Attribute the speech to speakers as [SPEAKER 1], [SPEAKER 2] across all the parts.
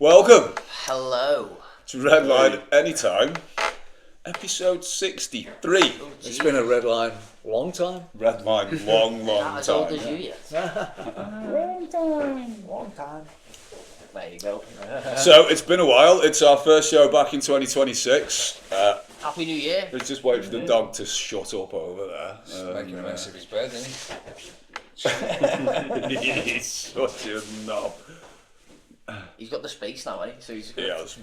[SPEAKER 1] Welcome
[SPEAKER 2] Hello.
[SPEAKER 1] to Redline Anytime, episode 63.
[SPEAKER 3] It's been a Redline long time.
[SPEAKER 1] Redline, long
[SPEAKER 2] Not as old
[SPEAKER 1] time.
[SPEAKER 2] as you yet.
[SPEAKER 3] Long time.
[SPEAKER 2] There you go.
[SPEAKER 1] So it's been a while. It's our first show back in 2026.
[SPEAKER 2] Happy New Year.
[SPEAKER 1] Let's just wait for the dog to shut up over there.
[SPEAKER 3] Making a mess of his bed, isn't
[SPEAKER 1] He's such a knob.
[SPEAKER 2] He's got the space now, eh? So he's
[SPEAKER 1] He has.
[SPEAKER 3] he?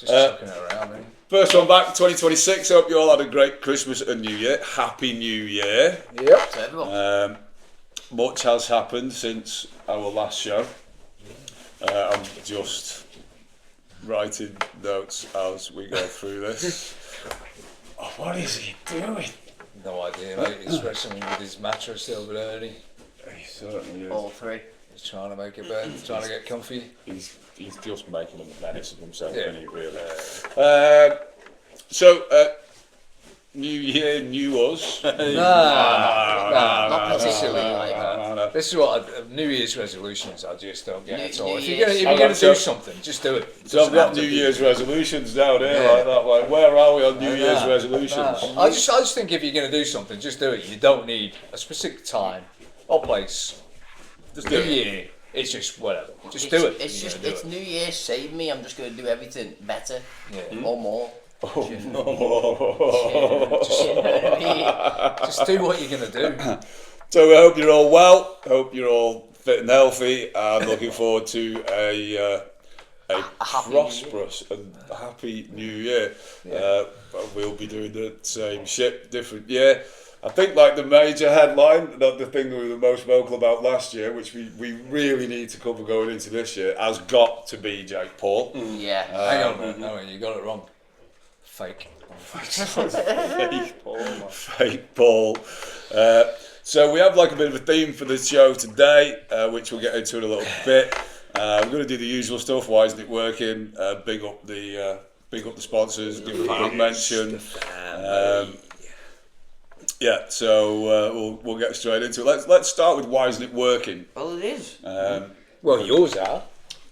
[SPEAKER 3] Just chucking it around, isn't
[SPEAKER 1] First one back, 2026. Hope you all had a great Christmas and New Year. Happy New Year.
[SPEAKER 3] he? Yep.
[SPEAKER 2] to everyone.
[SPEAKER 1] Much has happened since our last show. I'm just writing notes as we go through this. Oh, what is he doing?
[SPEAKER 3] No idea, mate. He's wrestling with his mattress the other day, isn't he?
[SPEAKER 1] He certainly is.
[SPEAKER 2] All three.
[SPEAKER 3] He's trying to make a bed, trying to get comfy.
[SPEAKER 1] He's just making a menace of himself,
[SPEAKER 3] Yeah.
[SPEAKER 1] isn't he, really? New year, new us.
[SPEAKER 2] Not particularly.
[SPEAKER 1] No.
[SPEAKER 3] This is what New Year's resolutions I just don't get at all.
[SPEAKER 2] New
[SPEAKER 3] If
[SPEAKER 2] Year's-
[SPEAKER 3] you're going to do something, just do it.
[SPEAKER 1] So I've got New Year's resolutions down here like that. Like, where are we on New Year's resolutions?
[SPEAKER 3] I just think if you're going to do something, just do it. You don't need a specific time or place.
[SPEAKER 1] Just
[SPEAKER 3] New
[SPEAKER 1] do it.
[SPEAKER 3] Year, it's just whatever. Just do it.
[SPEAKER 2] It's
[SPEAKER 3] You're
[SPEAKER 2] just,
[SPEAKER 3] gonna
[SPEAKER 2] it's
[SPEAKER 3] do
[SPEAKER 2] New Year, save me. I'm just going to do everything better
[SPEAKER 3] Yeah.
[SPEAKER 2] or more.
[SPEAKER 1] Oh,
[SPEAKER 3] Just do what you're going to do.
[SPEAKER 1] So we hope you're all well. Hope you're all fit and healthy, and looking forward to a
[SPEAKER 2] happy
[SPEAKER 1] prosperous and happy New Year. We'll be doing the same shit, different year. I think like the major headline, not the thing that we were most vocal about last year, which we really need to cover going into this year, has got to be Jake Paul.
[SPEAKER 2] Yeah.
[SPEAKER 3] Hang on a minute, no, you got it wrong. Fake.
[SPEAKER 1] Fake Paul. So we have like a bit of a theme for the show today, which we'll get into in a little bit. We're going to do the usual stuff. Why isn't it working? Big up the sponsors. Give them a big mention. So we'll get straight into it. Let's start with why isn't it working?
[SPEAKER 2] Well, it is.
[SPEAKER 3] Well, yours are.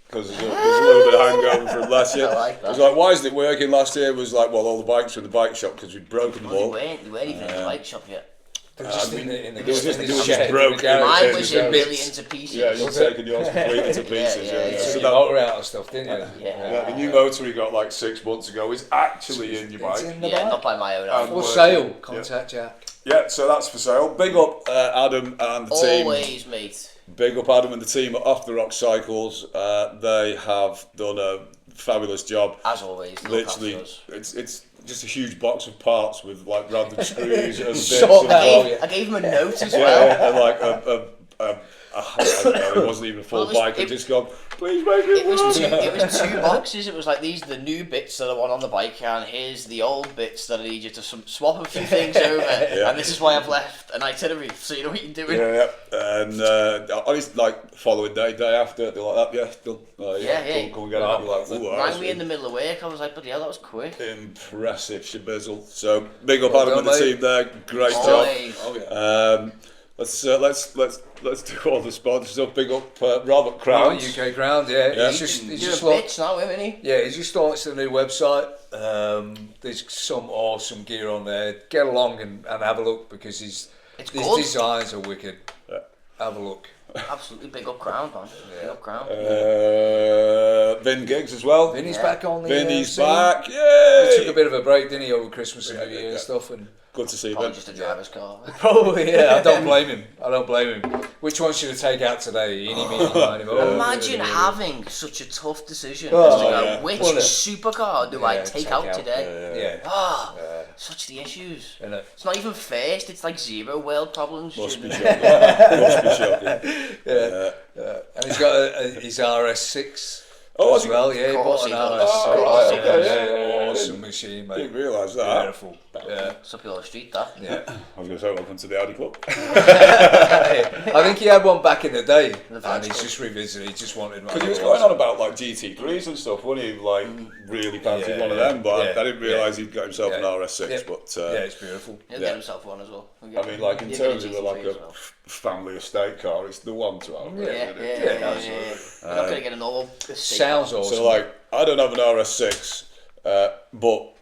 [SPEAKER 1] Because there's a little bit of hangover from last year.
[SPEAKER 2] I like that.
[SPEAKER 1] It was like, why isn't it working? Last year was like, well, all the bikes were in the bike shop because we'd broken them
[SPEAKER 2] Well,
[SPEAKER 1] all.
[SPEAKER 2] they weren't even in the bike shop yet.
[SPEAKER 3] They're just in the
[SPEAKER 1] They were just
[SPEAKER 3] shed.
[SPEAKER 1] broken.
[SPEAKER 2] Mine was
[SPEAKER 1] Yeah.
[SPEAKER 2] in billions of pieces.
[SPEAKER 1] Yeah, you've taken yours completely to pieces.
[SPEAKER 2] Yeah.
[SPEAKER 3] You
[SPEAKER 1] So
[SPEAKER 3] took
[SPEAKER 1] that,
[SPEAKER 3] your motor out and stuff, didn't you?
[SPEAKER 1] yeah, the new motor we got like 6 months ago is actually in your
[SPEAKER 3] It's
[SPEAKER 1] bike.
[SPEAKER 3] in the
[SPEAKER 2] Yeah,
[SPEAKER 3] bike.
[SPEAKER 2] not by my own.
[SPEAKER 1] Um,
[SPEAKER 3] For sale. Contact Jack.
[SPEAKER 1] Yeah, so that's for sale. Big up Adam and the team.
[SPEAKER 2] Always, mate.
[SPEAKER 1] Big up Adam and the team at Off the Rock Cycles. They have done a fabulous job.
[SPEAKER 2] As always. look
[SPEAKER 1] Literally,
[SPEAKER 2] after us.
[SPEAKER 1] it's just a huge box of parts with like random screws and bits.
[SPEAKER 3] Short
[SPEAKER 1] and
[SPEAKER 3] out.
[SPEAKER 1] like,
[SPEAKER 2] I gave him a note as well.
[SPEAKER 1] yeah, and like it wasn't even a full
[SPEAKER 2] Well, it was-
[SPEAKER 1] bike. It just gone, please make it
[SPEAKER 2] It was
[SPEAKER 1] work.
[SPEAKER 2] two boxes. It was like, these are the new bits that I want on the bike, and here's the old bits that I need you to swap a few things over. And this is why I've left an itinerary, so you know what you're doing.
[SPEAKER 1] Yeah. And honestly, like following day after, they're like that. Yeah, done.
[SPEAKER 2] Yeah.
[SPEAKER 1] Come and get it.
[SPEAKER 3] Right.
[SPEAKER 1] You're like, ooh,
[SPEAKER 2] Rang
[SPEAKER 1] that's
[SPEAKER 2] me in the middle of work. I was like, bloody hell, that was quick.
[SPEAKER 1] impressive shabizzle. So big up
[SPEAKER 3] Well
[SPEAKER 1] Adam and the
[SPEAKER 3] done, mate.
[SPEAKER 1] team there. Great job.
[SPEAKER 2] Always.
[SPEAKER 1] Let's do all the sponsors stuff. Big up Robert
[SPEAKER 3] Oh,
[SPEAKER 1] Crowns.
[SPEAKER 3] UK Ground, yeah.
[SPEAKER 1] Yeah.
[SPEAKER 3] He's just
[SPEAKER 2] You're a
[SPEAKER 3] like,
[SPEAKER 2] bitch now, isn't he?
[SPEAKER 3] yeah, he's just launched a new website. There's some awesome gear on there. Get along and have a look because his
[SPEAKER 2] good.
[SPEAKER 3] designs are wicked.
[SPEAKER 1] Yeah.
[SPEAKER 3] Have a look.
[SPEAKER 2] Absolutely big up ground, man. Big up ground.
[SPEAKER 1] Vin Giggs as well.
[SPEAKER 3] Vinny's
[SPEAKER 2] Yeah.
[SPEAKER 3] back on the
[SPEAKER 1] Vinny's
[SPEAKER 3] scene.
[SPEAKER 1] back.
[SPEAKER 3] He
[SPEAKER 1] Yay!
[SPEAKER 3] took a bit of a break, didn't he, over Christmas and New Year
[SPEAKER 1] yeah.
[SPEAKER 3] and stuff. And
[SPEAKER 1] Good to see
[SPEAKER 2] Probably
[SPEAKER 1] Vin.
[SPEAKER 2] just a driver's car.
[SPEAKER 3] probably, yeah, I don't blame him. Which one should I take out today? Eeny, meeny, miny, moe.
[SPEAKER 2] Imagine having such a tough decision
[SPEAKER 3] Oh,
[SPEAKER 2] as to go,
[SPEAKER 1] yeah.
[SPEAKER 2] which
[SPEAKER 3] Well,
[SPEAKER 2] supercar do I
[SPEAKER 3] yeah,
[SPEAKER 2] take out today?
[SPEAKER 3] Yeah.
[SPEAKER 2] Such the issues.
[SPEAKER 3] Innit?
[SPEAKER 2] It's not even first, it's like zero world problems.
[SPEAKER 1] Must be
[SPEAKER 2] shouldn't
[SPEAKER 1] shocking.
[SPEAKER 2] it?
[SPEAKER 1] Must be shocking.
[SPEAKER 3] And he's got his RS6
[SPEAKER 1] Oh, has
[SPEAKER 3] as
[SPEAKER 1] he?
[SPEAKER 3] well, yeah. He
[SPEAKER 2] Of course
[SPEAKER 3] bought
[SPEAKER 2] he
[SPEAKER 3] an
[SPEAKER 2] does.
[SPEAKER 3] RS6.
[SPEAKER 1] Oh, right, okay,
[SPEAKER 3] Yeah,
[SPEAKER 1] yeah.
[SPEAKER 3] awesome machine, mate.
[SPEAKER 1] Didn't realise that.
[SPEAKER 3] Beautiful. Yeah.
[SPEAKER 2] It's up your street, that.
[SPEAKER 3] Yeah.
[SPEAKER 1] I was going to say, welcome to the Audi Club.
[SPEAKER 3] I think he had one back in the day,
[SPEAKER 2] The
[SPEAKER 3] and he's
[SPEAKER 2] Vans
[SPEAKER 3] just revisited. He just wanted one.
[SPEAKER 1] Because he was
[SPEAKER 3] of
[SPEAKER 1] going
[SPEAKER 3] those.
[SPEAKER 1] on about like GT3s and stuff, wasn't he? Like really fancied
[SPEAKER 3] Yeah,
[SPEAKER 1] one of
[SPEAKER 3] yeah,
[SPEAKER 1] them, but
[SPEAKER 3] yeah,
[SPEAKER 1] I didn't realise he'd got himself an
[SPEAKER 3] Yeah.
[SPEAKER 1] RS6.
[SPEAKER 3] Yeah.
[SPEAKER 1] But
[SPEAKER 3] Yeah, it's beautiful.
[SPEAKER 2] He'll
[SPEAKER 1] Yeah.
[SPEAKER 2] get himself one as well.
[SPEAKER 1] I mean, like in
[SPEAKER 2] He'll
[SPEAKER 1] terms
[SPEAKER 2] get
[SPEAKER 1] of like
[SPEAKER 2] GT3
[SPEAKER 1] a
[SPEAKER 2] as well.
[SPEAKER 1] family estate car, it's the one to have.
[SPEAKER 2] Yeah,
[SPEAKER 1] isn't it?
[SPEAKER 2] yeah. You're not going to get an old estate
[SPEAKER 3] sounds awesome.
[SPEAKER 1] So like, I don't have an RS6, but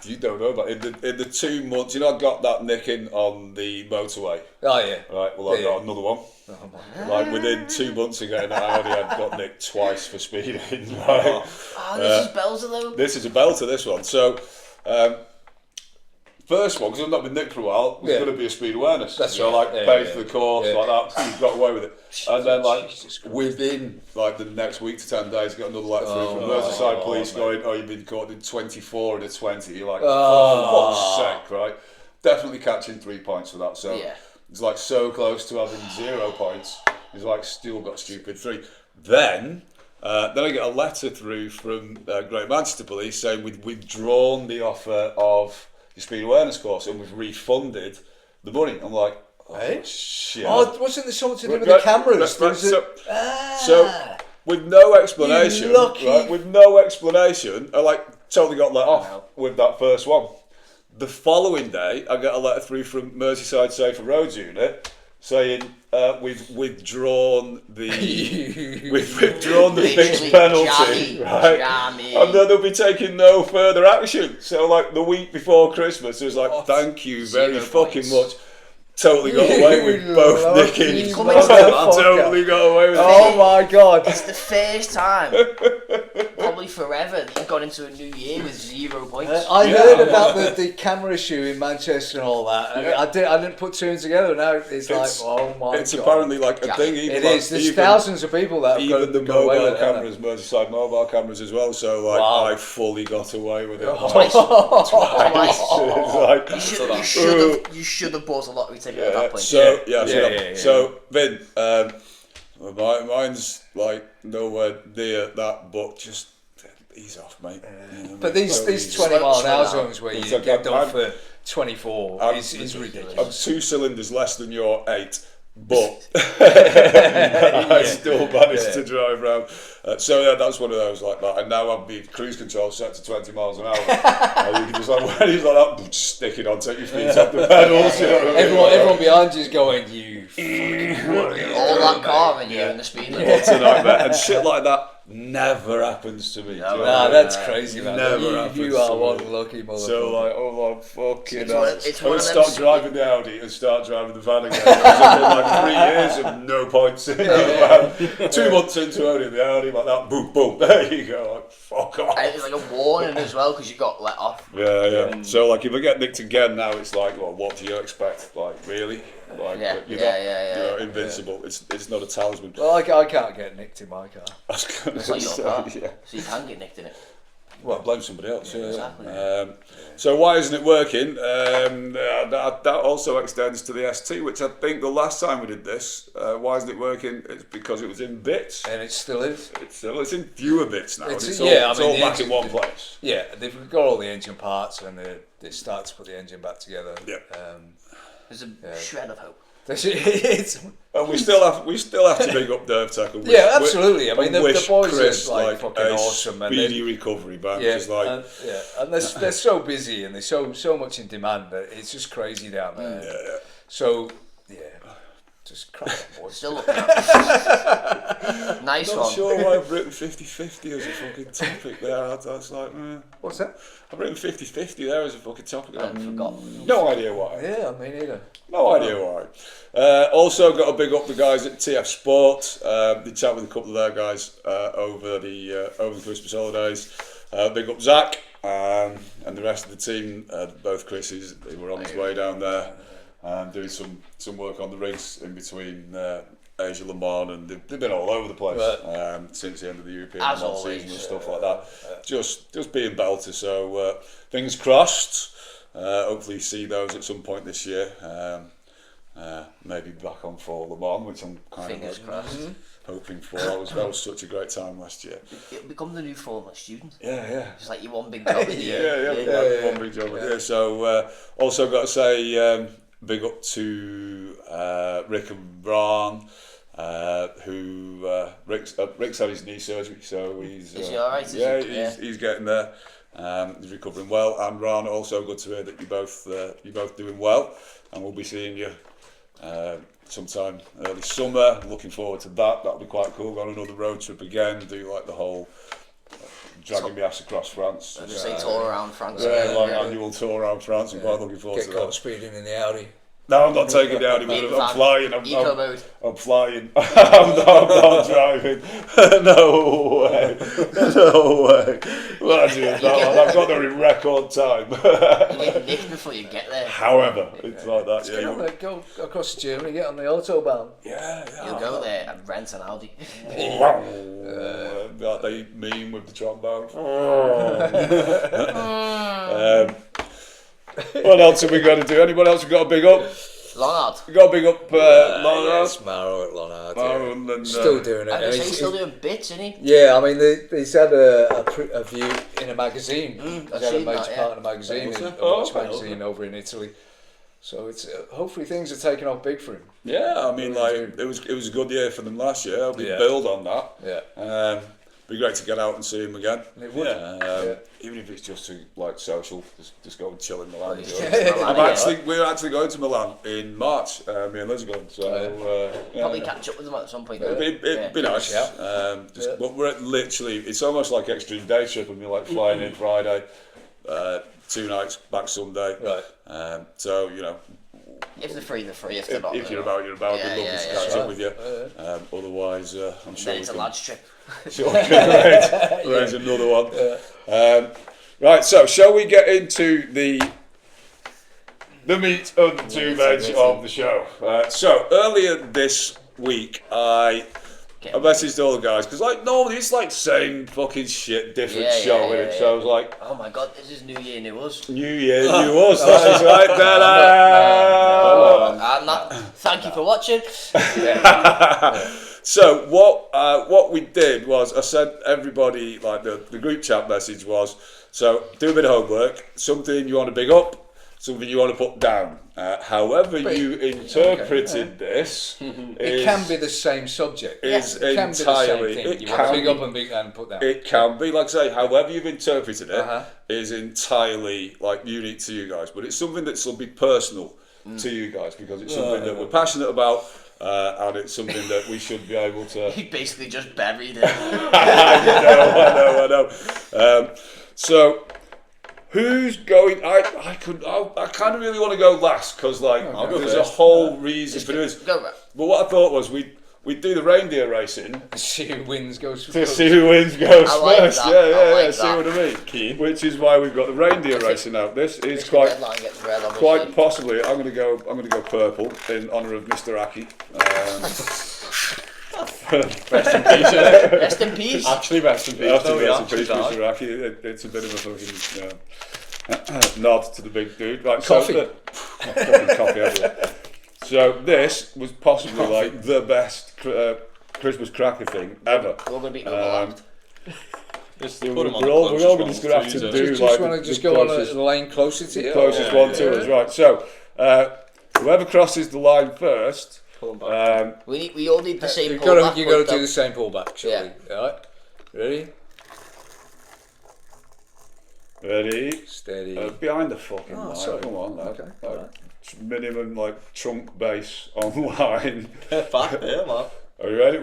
[SPEAKER 1] you don't know about it. In the 2 months, I got that nicking on the motorway.
[SPEAKER 3] Oh yeah.
[SPEAKER 1] Right, well I got another one.
[SPEAKER 3] Oh, my God.
[SPEAKER 1] Like within 2 months of getting that Audi, I got nicked twice for speeding. Right?
[SPEAKER 2] This is belter though.
[SPEAKER 1] This is a belter, this one. So, first one, because I've not been nicked for a while, was going to be a speed awareness.
[SPEAKER 3] That's
[SPEAKER 1] so
[SPEAKER 3] right.
[SPEAKER 1] paid for the course, like that, you got away with it. And then within the next week to 10 days, got another letter through from Merseyside police going, you've been caught in 24 and a 20. You're like, for fuck's sake, right? Definitely catching 3 points for that. So it's like so close to having 0 points. He's like, still got stupid 3. Then I get a letter through from Great Manchester Police saying we'd withdrawn the offer of your speed awareness course and we've refunded the money. I'm like, shit.
[SPEAKER 3] Oh, wasn't there something to do with the cameras?
[SPEAKER 1] So with no explanation, I totally got let off with that first one. The following day, I get a letter through from Merseyside Safer Roads Unit saying we've withdrawn the fixed penalty, right? And then they'll be taking no further action. So the week before Christmas, it was like, thank you very fucking much. Totally got away with both nicking. Totally got away with it.
[SPEAKER 3] Oh my God.
[SPEAKER 2] It's the first time, probably forever, that you've gone into a new year with 0 points.
[SPEAKER 3] I heard about the camera issue in Manchester and all that. I didn't put two and together. Now it's oh my God.
[SPEAKER 1] It's apparently a thing.
[SPEAKER 3] It is. There's thousands of people that have
[SPEAKER 1] even the
[SPEAKER 3] got away with
[SPEAKER 1] mobile cameras, Merseyside mobile cameras as well. So I fully got away with it.
[SPEAKER 2] Twice.
[SPEAKER 1] It's
[SPEAKER 2] You should have bought a lottery ticket at that point.
[SPEAKER 1] So Vin, mine's nowhere near that, but just ease off, mate.
[SPEAKER 3] But these 20 mile an hour zones where you get done for 24 is ridiculous.
[SPEAKER 1] I'm 2 cylinders less than your 8. But I still managed to drive around. That's one of those like that. And now I've been cruise control set to 20 miles an hour. And you can just when he's like that, stick it on, take your feet off the pedals.
[SPEAKER 3] Everyone behind you's going, you fucking
[SPEAKER 2] all that car and you're in the speed limit.
[SPEAKER 1] It's a nightmare. And shit like that never happens to me.
[SPEAKER 3] That's crazy, man.
[SPEAKER 1] Never happens.
[SPEAKER 3] You are one lucky motherfucker.
[SPEAKER 1] So fucking hell.
[SPEAKER 2] It's
[SPEAKER 1] I would stop driving the Audi and start driving the van again. I was 3 years of no points in the van. 2 months into owning the Audi like that, boom, boom, there you go. Fuck off.
[SPEAKER 2] And it's like a warning as well because you got let off.
[SPEAKER 1] Yeah. So if I get nicked again now, it's like, well, what do you expect? Really? You're not invincible. It's not a talisman.
[SPEAKER 3] Well, I can't get nicked in my car.
[SPEAKER 1] I was going to
[SPEAKER 2] say, so you can get nicked in it.
[SPEAKER 1] Well, blame somebody else.
[SPEAKER 2] Exactly.
[SPEAKER 1] So why isn't it working? That also extends to the ST, which I think the last time we did this, why isn't it working? It's because it was in bits.
[SPEAKER 3] And it still is.
[SPEAKER 1] It's in fewer bits now. It's all back in one place.
[SPEAKER 3] Yeah, they've got all the engine parts and they start to put the engine back together.
[SPEAKER 1] Yeah.
[SPEAKER 2] There's a shred of hope.
[SPEAKER 1] And we still have to big up Derv Tech.
[SPEAKER 3] Absolutely. I mean, the boys
[SPEAKER 1] Chris,
[SPEAKER 3] are fucking awesome.
[SPEAKER 1] Speedy recovery, man.
[SPEAKER 3] And they're so busy and they're so much in demand that it's just crazy down there.
[SPEAKER 1] Yeah.
[SPEAKER 3] So just crack on, boys.
[SPEAKER 2] Still looking up. Nice
[SPEAKER 1] I'm
[SPEAKER 2] one.
[SPEAKER 1] not sure why I've written 50-50 as a fucking topic there. I was like,
[SPEAKER 3] what's that?
[SPEAKER 1] I've written 50-50 there as a fucking topic.
[SPEAKER 2] I forgot.
[SPEAKER 1] No idea why.
[SPEAKER 3] Yeah, me neither.
[SPEAKER 1] No idea why. Also got to big up the guys at TF Sport. Did chat with a couple of their guys over the Christmas holidays. Big up Zach and the rest of the team. Both Chris's. They were on his way down there. Doing some work on the rigs in between Asia, Le Mans, and they've been all over the place since the end of the European Le Mans season and stuff like that. Just being belter. So fingers crossed. Hopefully see those at some point this year. Maybe back on for Le Mans, which I'm kind of hoping for. That was such a great time last year.
[SPEAKER 2] It'll become the new Formula student.
[SPEAKER 1] Yeah.
[SPEAKER 2] It's like your one big job in the year.
[SPEAKER 1] One big job. Yeah. So also got to say big up to Rick and Ron, who Rick's had his knee surgery, so he's
[SPEAKER 2] is he alright?
[SPEAKER 1] He's getting there. He's recovering well, and Ron, also good to hear that you're both doing well, and we'll be seeing you sometime early summer. Looking forward to that. That'll be quite cool. Go on another road trip again. Do like the whole dragging my ass across France.
[SPEAKER 2] I just say tour around France.
[SPEAKER 1] Annual tour around France. I'm quite looking forward
[SPEAKER 3] Get
[SPEAKER 1] to
[SPEAKER 3] caught
[SPEAKER 1] that.
[SPEAKER 3] speeding in the Audi.
[SPEAKER 1] No, I'm not taking the Audi. I'm flying.
[SPEAKER 2] Eco mode.
[SPEAKER 1] I'm flying. I'm not driving. No way. No way. Imagine that one. I've got there in record time.
[SPEAKER 2] You get nicked before you get there.
[SPEAKER 1] However, it's like that. Yeah.
[SPEAKER 3] Go across to Germany, get on the autobahn.
[SPEAKER 1] Yeah.
[SPEAKER 2] You'll go there and rent an Audi.
[SPEAKER 1] That they meme with the trombone. What else have we got to do? Anyone else we got to big up?
[SPEAKER 2] Lonard.
[SPEAKER 1] We got to big up Lonard.
[SPEAKER 3] Yes, Maro at Lonard.
[SPEAKER 1] Maro and,
[SPEAKER 3] still doing it.
[SPEAKER 2] I was he's still doing bits, isn't he?
[SPEAKER 3] Yeah, I mean, he's had a view in a magazine.
[SPEAKER 2] I've
[SPEAKER 3] He's had a
[SPEAKER 2] seen
[SPEAKER 3] major
[SPEAKER 2] that,
[SPEAKER 3] part in a magazine, a watch magazine over in Italy. So it's hopefully things are taking off big for him.
[SPEAKER 1] Yeah, I mean, like it was a good year for them last year. I'll build on that.
[SPEAKER 3] Yeah.
[SPEAKER 1] Be great to get out and see him again.
[SPEAKER 3] It would.
[SPEAKER 1] Even if it's just to like social, just go and chill in Milan. We're actually going to Milan in March. Me and Liz are going. So
[SPEAKER 2] probably catch up with them at some point.
[SPEAKER 1] It'd be nice. But we're literally, it's almost like extreme day trip, and we're like flying in Friday, 2 nights back Sunday.
[SPEAKER 3] Right.
[SPEAKER 1] So you know.
[SPEAKER 2] If they're free, they're free. If they're not,
[SPEAKER 1] if you're about, you're about. We'd love to catch up with you. Otherwise, I'm sure.
[SPEAKER 2] Then it's a lads trip.
[SPEAKER 1] Sure, raise another one. Right, so shall we get into the meat of the two veg of the show? So earlier this week, I messaged all the guys because like normally it's like same fucking shit, different show, isn't it? So I was like,
[SPEAKER 2] oh my god, this is New Year, New Us.
[SPEAKER 1] New Year, New Us. That is right.
[SPEAKER 2] Thank you for watching.
[SPEAKER 1] So what we did was I sent everybody like the group chat message was, so do a bit of homework, something you want to big up, something you want to put down. However you interpreted this,
[SPEAKER 3] it can be the same subject.
[SPEAKER 1] Is
[SPEAKER 3] it can
[SPEAKER 1] entirely.
[SPEAKER 3] Be the same thing. You want to big up and big and put down.
[SPEAKER 1] It can be, like I say, however you've interpreted it is entirely like unique to you guys, but it's something that'll be personal to you guys because it's something that we're passionate about. And it's something that we should be able to.
[SPEAKER 2] He basically just buried it.
[SPEAKER 1] I know. So, who's going? I kind of really want to go last because like there's a whole reason for this. But what I thought was we'd do the reindeer racing.
[SPEAKER 3] See who wins goes first.
[SPEAKER 1] To see who wins goes first.
[SPEAKER 2] Yeah.
[SPEAKER 1] See what I mean? Keen. Which is why we've got the reindeer racing out. This is quite possibly. I'm gonna go purple in honour of Mr. Aki.
[SPEAKER 4] Rest in peace.
[SPEAKER 2] Rest in peace.
[SPEAKER 4] Actually, rest in peace.
[SPEAKER 1] Rest in peace, Mr. Aki. It's a bit of a fucking nod to the big dude. Like
[SPEAKER 3] coffee.
[SPEAKER 1] Coffee everywhere. So this was possibly like the best Christmas cracker thing ever.
[SPEAKER 2] We're going to be overlapped.
[SPEAKER 1] We're all going to have to do
[SPEAKER 3] just want to go on a lane closer to you.
[SPEAKER 1] Closest one to us, right? So whoever crosses the line first.
[SPEAKER 2] We all need the same
[SPEAKER 3] pullback. You got to do the same pullback, surely. Yeah. All right.
[SPEAKER 1] Ready?
[SPEAKER 3] Steady.
[SPEAKER 1] Behind the fucking line.
[SPEAKER 3] Sorry.
[SPEAKER 1] Come on, lad.
[SPEAKER 3] Okay.
[SPEAKER 1] Like, minimum like trunk base on line.
[SPEAKER 4] Fact, yeah, man.
[SPEAKER 1] Are you ready?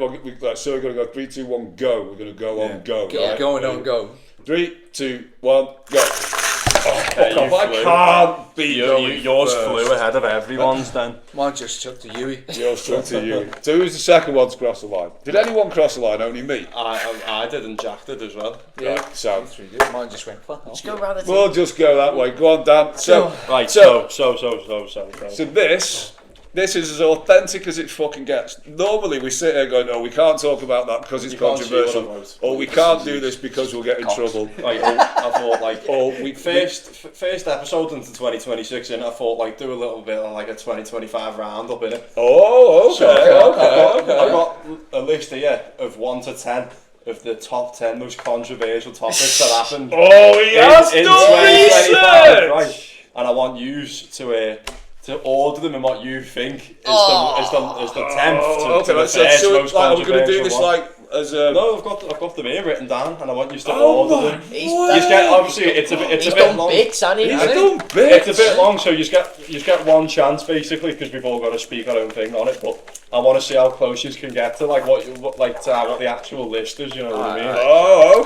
[SPEAKER 1] So we're going to go 3, 2, 1, go. We're going to go on go.
[SPEAKER 3] Going on go.
[SPEAKER 1] 3, 2, 1, go. I can't beat
[SPEAKER 4] yours flew ahead of everyone's then.
[SPEAKER 3] Mine just stuck to Yui.
[SPEAKER 1] Yours stuck to you. So who was the second one to cross the line? Did anyone cross the line? Only me?
[SPEAKER 4] I did and Jack did as well.
[SPEAKER 3] Yeah.
[SPEAKER 1] Right, so
[SPEAKER 3] mine just went flat.
[SPEAKER 2] Just go around the
[SPEAKER 1] we'll just go that way. Go on, Dan. So this is as authentic as it fucking gets. Normally we sit here going, oh, we can't talk about that because it's controversial, or we can't do this because we'll get in trouble.
[SPEAKER 4] I thought like, first episode into 2026, and I thought like do a little bit on like a 2025 roundup in it.
[SPEAKER 1] Oh, okay.
[SPEAKER 4] I got a list here of 1 to 10 of the top 10 most controversial topics that happened.
[SPEAKER 1] Oh, he has
[SPEAKER 4] in
[SPEAKER 1] done research.
[SPEAKER 4] Right? And I want you to order them in what you think is the 10th to the first most controversial
[SPEAKER 1] I'm going to do this
[SPEAKER 4] one.
[SPEAKER 1] like as a...
[SPEAKER 4] No, I've got them here written down, and I want you to
[SPEAKER 1] Oh
[SPEAKER 4] order them.
[SPEAKER 2] He's
[SPEAKER 4] You just get, obviously, it's a
[SPEAKER 2] he's
[SPEAKER 4] bit
[SPEAKER 2] done
[SPEAKER 4] long.
[SPEAKER 2] bits, hasn't he?
[SPEAKER 1] He's done bits.
[SPEAKER 4] It's a bit long, so you just get one chance basically, because we've all got to speak our own thing on it. But I want to see how close you can get to like what the actual list is. You know what I mean?
[SPEAKER 1] Oh,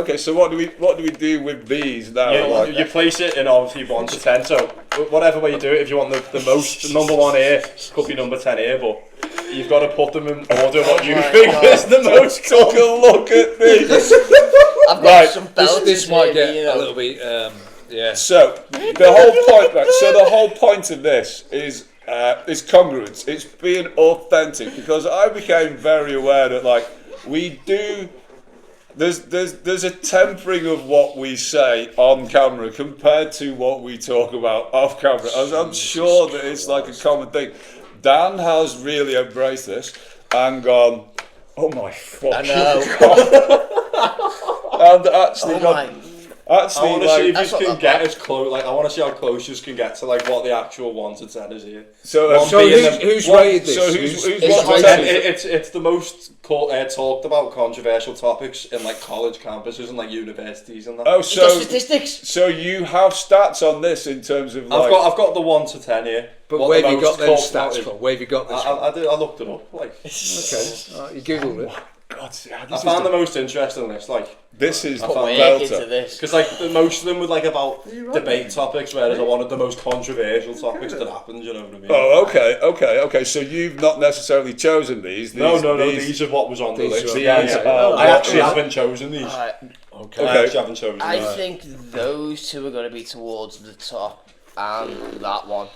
[SPEAKER 1] okay. So what do we do with these now?
[SPEAKER 4] You place it in obviously 1 to 10. So whatever way you do it, if you want the most, number 1 here could be number 10 here, but you've got to put them in order what you think is the most.
[SPEAKER 1] Take a look at these.
[SPEAKER 2] I've got some belts.
[SPEAKER 3] This might get
[SPEAKER 2] you know.
[SPEAKER 3] a little bit, yeah.
[SPEAKER 1] So the whole point, right? So the whole point of this is congruence. It's being authentic, because I became very aware that like we do. There's a tempering of what we say on camera compared to what we talk about off camera. I'm sure that it's like a common thing. Dan has really embraced this and gone, oh my fucking god. And actually
[SPEAKER 4] I want to see if
[SPEAKER 2] that's
[SPEAKER 4] you
[SPEAKER 2] what
[SPEAKER 4] can
[SPEAKER 2] I
[SPEAKER 4] get
[SPEAKER 2] like.
[SPEAKER 4] as close. Like I want to see how close you can get to like what the actual 1 to 10 is here.
[SPEAKER 1] So
[SPEAKER 3] who's rated this?
[SPEAKER 1] So who's
[SPEAKER 2] It's
[SPEAKER 1] what
[SPEAKER 2] hot.
[SPEAKER 4] It's the most talked about controversial topics in like college campuses and like universities and that.
[SPEAKER 1] Oh,
[SPEAKER 2] He's got
[SPEAKER 1] so
[SPEAKER 2] statistics.
[SPEAKER 1] so you have stats on this in terms of like.
[SPEAKER 4] I've got the 1 to 10 here.
[SPEAKER 3] But
[SPEAKER 4] What
[SPEAKER 3] where
[SPEAKER 4] the
[SPEAKER 3] have you got
[SPEAKER 4] most
[SPEAKER 3] them
[SPEAKER 4] talked about
[SPEAKER 3] stats
[SPEAKER 4] is-
[SPEAKER 3] from? Where have you got this from?
[SPEAKER 4] I looked it up. Like
[SPEAKER 3] Okay, alright, you googled it.
[SPEAKER 1] God,
[SPEAKER 4] I found the most interesting list. Like
[SPEAKER 1] this is
[SPEAKER 2] Put work into
[SPEAKER 1] belter.
[SPEAKER 2] this.
[SPEAKER 4] because like most of them were like about debate topics, whereas I wanted the most controversial topics that happened. You know what I mean?
[SPEAKER 1] Oh, okay. So you've not necessarily chosen these.
[SPEAKER 4] No. These are what was on the
[SPEAKER 3] These
[SPEAKER 4] list.
[SPEAKER 3] are-
[SPEAKER 4] Yeah.
[SPEAKER 1] these are
[SPEAKER 4] I
[SPEAKER 1] what
[SPEAKER 4] actually
[SPEAKER 1] was-
[SPEAKER 4] haven't chosen these.
[SPEAKER 2] Alright,
[SPEAKER 4] I
[SPEAKER 1] Okay.
[SPEAKER 4] actually haven't chosen.
[SPEAKER 2] I
[SPEAKER 4] these.
[SPEAKER 2] think those two are going to be towards the top, and that one.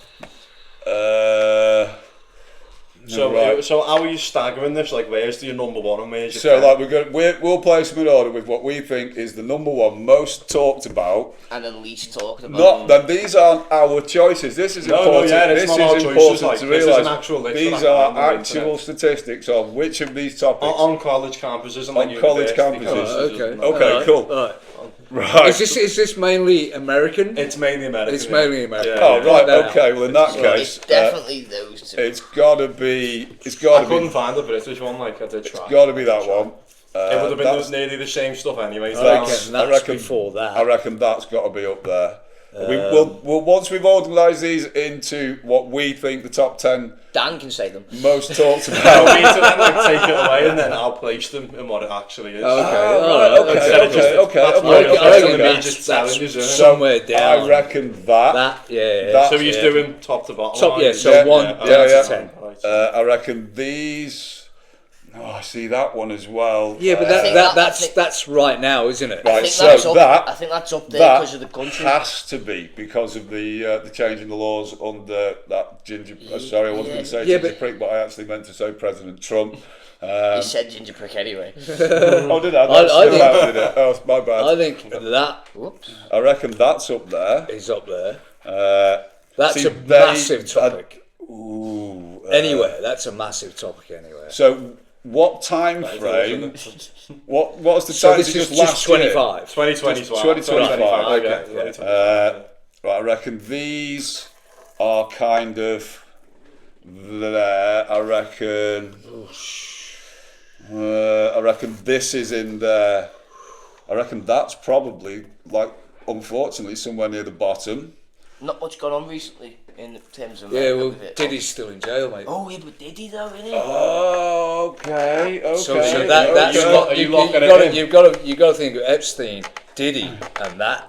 [SPEAKER 4] So,
[SPEAKER 1] Right.
[SPEAKER 4] so how are you staggering this? Like, where's your number 1 and where's your
[SPEAKER 1] So
[SPEAKER 4] 10?
[SPEAKER 1] like we'll place them in order with what we think is the number 1 most talked about.
[SPEAKER 2] And then least talked about.
[SPEAKER 1] Not that these aren't our choices. This is important.
[SPEAKER 4] it's
[SPEAKER 1] This
[SPEAKER 4] not
[SPEAKER 1] is
[SPEAKER 4] our choices,
[SPEAKER 1] important
[SPEAKER 4] like,
[SPEAKER 1] to
[SPEAKER 4] this is an
[SPEAKER 1] realise.
[SPEAKER 4] actual list
[SPEAKER 1] These
[SPEAKER 4] that I
[SPEAKER 1] are
[SPEAKER 4] found on the
[SPEAKER 1] actual
[SPEAKER 4] internet.
[SPEAKER 1] statistics on which of these topics.
[SPEAKER 4] on college campuses and like
[SPEAKER 1] On college
[SPEAKER 4] university
[SPEAKER 1] campuses.
[SPEAKER 4] campuses.
[SPEAKER 3] Okay.
[SPEAKER 1] Okay,
[SPEAKER 3] Alright,
[SPEAKER 1] cool.
[SPEAKER 3] alright.
[SPEAKER 1] Right.
[SPEAKER 3] Is this mainly American?
[SPEAKER 4] It's mainly American.
[SPEAKER 3] It's mainly American.
[SPEAKER 1] Oh right.
[SPEAKER 3] No.
[SPEAKER 1] Okay. Well, in that
[SPEAKER 2] It's
[SPEAKER 1] case,
[SPEAKER 2] definitely those two.
[SPEAKER 1] it's gotta be. It's
[SPEAKER 4] I
[SPEAKER 1] gotta
[SPEAKER 4] couldn't
[SPEAKER 1] be.
[SPEAKER 4] find the British one. Like I did try.
[SPEAKER 1] Gotta be that one.
[SPEAKER 4] It would have been
[SPEAKER 1] That's-
[SPEAKER 4] nearly the same stuff anyway.
[SPEAKER 3] That's
[SPEAKER 1] I reckon-
[SPEAKER 3] before that.
[SPEAKER 1] I reckon that's got to be up there. We'll once we've organised these into what we think the top 10
[SPEAKER 2] Dan can say them.
[SPEAKER 1] most talked
[SPEAKER 4] I'll
[SPEAKER 1] about.
[SPEAKER 4] need to then like take it away and then I'll place them in what it actually is.
[SPEAKER 1] Okay.
[SPEAKER 4] That's
[SPEAKER 3] I
[SPEAKER 4] my
[SPEAKER 3] reckon
[SPEAKER 4] opinion,
[SPEAKER 3] that's-
[SPEAKER 4] just
[SPEAKER 3] that's
[SPEAKER 4] challenges, isn't it?
[SPEAKER 3] somewhere down.
[SPEAKER 1] I reckon that.
[SPEAKER 3] That, yeah.
[SPEAKER 1] That-
[SPEAKER 4] So he's
[SPEAKER 1] yeah.
[SPEAKER 4] doing top to bottom.
[SPEAKER 3] Top,
[SPEAKER 4] aren't
[SPEAKER 3] yeah,
[SPEAKER 4] you?
[SPEAKER 3] so
[SPEAKER 1] Yeah,
[SPEAKER 3] 1
[SPEAKER 1] yeah,
[SPEAKER 3] down
[SPEAKER 1] yeah.
[SPEAKER 3] to 10.
[SPEAKER 4] Right.
[SPEAKER 1] I reckon these. Oh, I see that one as well.
[SPEAKER 3] Yeah, but
[SPEAKER 2] I think
[SPEAKER 3] that's right now, isn't it?
[SPEAKER 1] Right.
[SPEAKER 2] I think
[SPEAKER 1] so
[SPEAKER 2] that's up,
[SPEAKER 1] that-
[SPEAKER 2] I think that's up there
[SPEAKER 1] that
[SPEAKER 2] because of the country.
[SPEAKER 1] has to be because of the change in the laws under that ginger. Sorry, I wasn't going to say
[SPEAKER 3] Yeah,
[SPEAKER 1] ginger
[SPEAKER 3] but-
[SPEAKER 1] prick, but I actually meant to say President Trump.
[SPEAKER 2] He said ginger prick anyway.
[SPEAKER 1] Oh, did I?
[SPEAKER 3] I think-
[SPEAKER 1] Did I? Oh, my bad.
[SPEAKER 3] I think that
[SPEAKER 2] Whoops.
[SPEAKER 1] I reckon that's up there.
[SPEAKER 3] is up there.
[SPEAKER 1] Uh,
[SPEAKER 3] That's
[SPEAKER 1] see,
[SPEAKER 3] a massive topic.
[SPEAKER 1] Ooh.
[SPEAKER 3] Anyway, that's a massive topic anyway.
[SPEAKER 1] So, what time frame? What's the
[SPEAKER 3] So
[SPEAKER 1] time?
[SPEAKER 3] this
[SPEAKER 1] Is it
[SPEAKER 3] is
[SPEAKER 1] just last
[SPEAKER 3] just
[SPEAKER 1] year?
[SPEAKER 3] 25.
[SPEAKER 4] 2025.
[SPEAKER 1] 2025,
[SPEAKER 3] okay,
[SPEAKER 4] yeah.
[SPEAKER 3] yeah.
[SPEAKER 4] 2025.
[SPEAKER 1] Right, I reckon these are kind of there. I reckon this is in there. I reckon that's probably like, unfortunately, somewhere near the bottom.
[SPEAKER 2] Not much gone on recently in terms of.
[SPEAKER 3] Yeah, well,
[SPEAKER 2] with it.
[SPEAKER 3] Diddy's still in jail, mate.
[SPEAKER 2] Oh, yeah, but did he though, isn't he?
[SPEAKER 1] Oh, okay.
[SPEAKER 3] So that's
[SPEAKER 1] okay.
[SPEAKER 3] what
[SPEAKER 4] Are you
[SPEAKER 3] you
[SPEAKER 4] locking it
[SPEAKER 3] got.
[SPEAKER 4] in?
[SPEAKER 3] You've got to think of Epstein, Diddy, and that.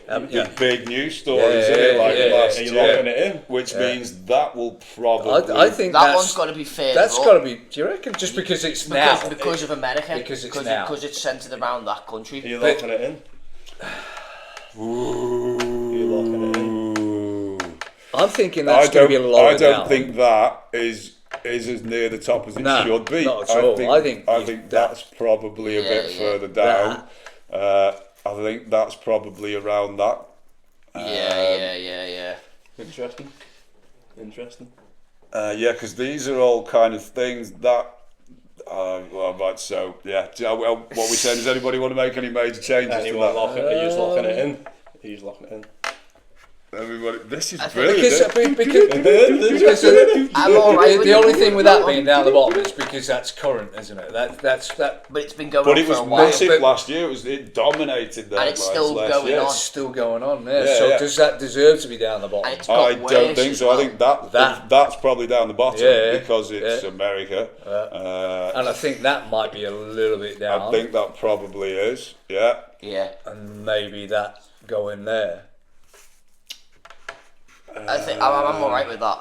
[SPEAKER 1] The big news stories,
[SPEAKER 3] Yeah,
[SPEAKER 1] isn't it? Like
[SPEAKER 3] yeah,
[SPEAKER 1] last
[SPEAKER 4] Are you
[SPEAKER 1] year,
[SPEAKER 4] locking it in?
[SPEAKER 1] which means that will probably.
[SPEAKER 3] I think
[SPEAKER 2] That
[SPEAKER 3] that's,
[SPEAKER 2] one's got to be fair.
[SPEAKER 3] that's got to be. Do you reckon? Just because it's now.
[SPEAKER 2] Because of America.
[SPEAKER 3] Because it's now.
[SPEAKER 2] Because it's centered around that country.
[SPEAKER 4] Are you locking it in?
[SPEAKER 1] Ooh.
[SPEAKER 4] Are you locking it in?
[SPEAKER 3] I'm thinking that's going to be lower
[SPEAKER 1] I don't
[SPEAKER 3] down.
[SPEAKER 1] think that is as near the top as it
[SPEAKER 3] No,
[SPEAKER 1] should be.
[SPEAKER 3] not at all. I think
[SPEAKER 1] that's probably a bit further down. I think that's probably around that.
[SPEAKER 2] Yeah.
[SPEAKER 4] Interesting.
[SPEAKER 1] Yeah, because these are all kind of things that. Well, right, so yeah. Well, what we're saying, does anybody want to make any major changes to
[SPEAKER 4] Anyone
[SPEAKER 1] that?
[SPEAKER 4] locking? Are you locking it in? He's locking it in.
[SPEAKER 1] Everybody, this is
[SPEAKER 2] I think-
[SPEAKER 1] brilliant.
[SPEAKER 3] Because
[SPEAKER 2] I'm all right with
[SPEAKER 3] the only
[SPEAKER 2] it.
[SPEAKER 3] thing with that being down the bottom is because that's current, isn't it? That's
[SPEAKER 2] But it's been going
[SPEAKER 1] But
[SPEAKER 2] on
[SPEAKER 1] it
[SPEAKER 2] for
[SPEAKER 1] was
[SPEAKER 2] a while.
[SPEAKER 1] massive
[SPEAKER 3] But-
[SPEAKER 1] last year. It dominated the
[SPEAKER 2] And it's
[SPEAKER 1] headlines
[SPEAKER 2] still
[SPEAKER 1] last
[SPEAKER 2] going
[SPEAKER 1] year.
[SPEAKER 2] on.
[SPEAKER 3] it's still going on there.
[SPEAKER 1] Yeah,
[SPEAKER 3] So
[SPEAKER 1] yeah.
[SPEAKER 3] does that deserve to be down the bottom?
[SPEAKER 2] And it's got
[SPEAKER 1] I don't
[SPEAKER 2] worse
[SPEAKER 1] think
[SPEAKER 2] as
[SPEAKER 1] so.
[SPEAKER 2] well.
[SPEAKER 1] I think that's probably down the bottom
[SPEAKER 3] Yeah,
[SPEAKER 1] because it's
[SPEAKER 3] yeah.
[SPEAKER 1] America.
[SPEAKER 3] And I think that might be a little bit down.
[SPEAKER 1] I think that probably is. Yeah.
[SPEAKER 2] Yeah.
[SPEAKER 3] And maybe that going there.
[SPEAKER 2] I think I'm all right with that.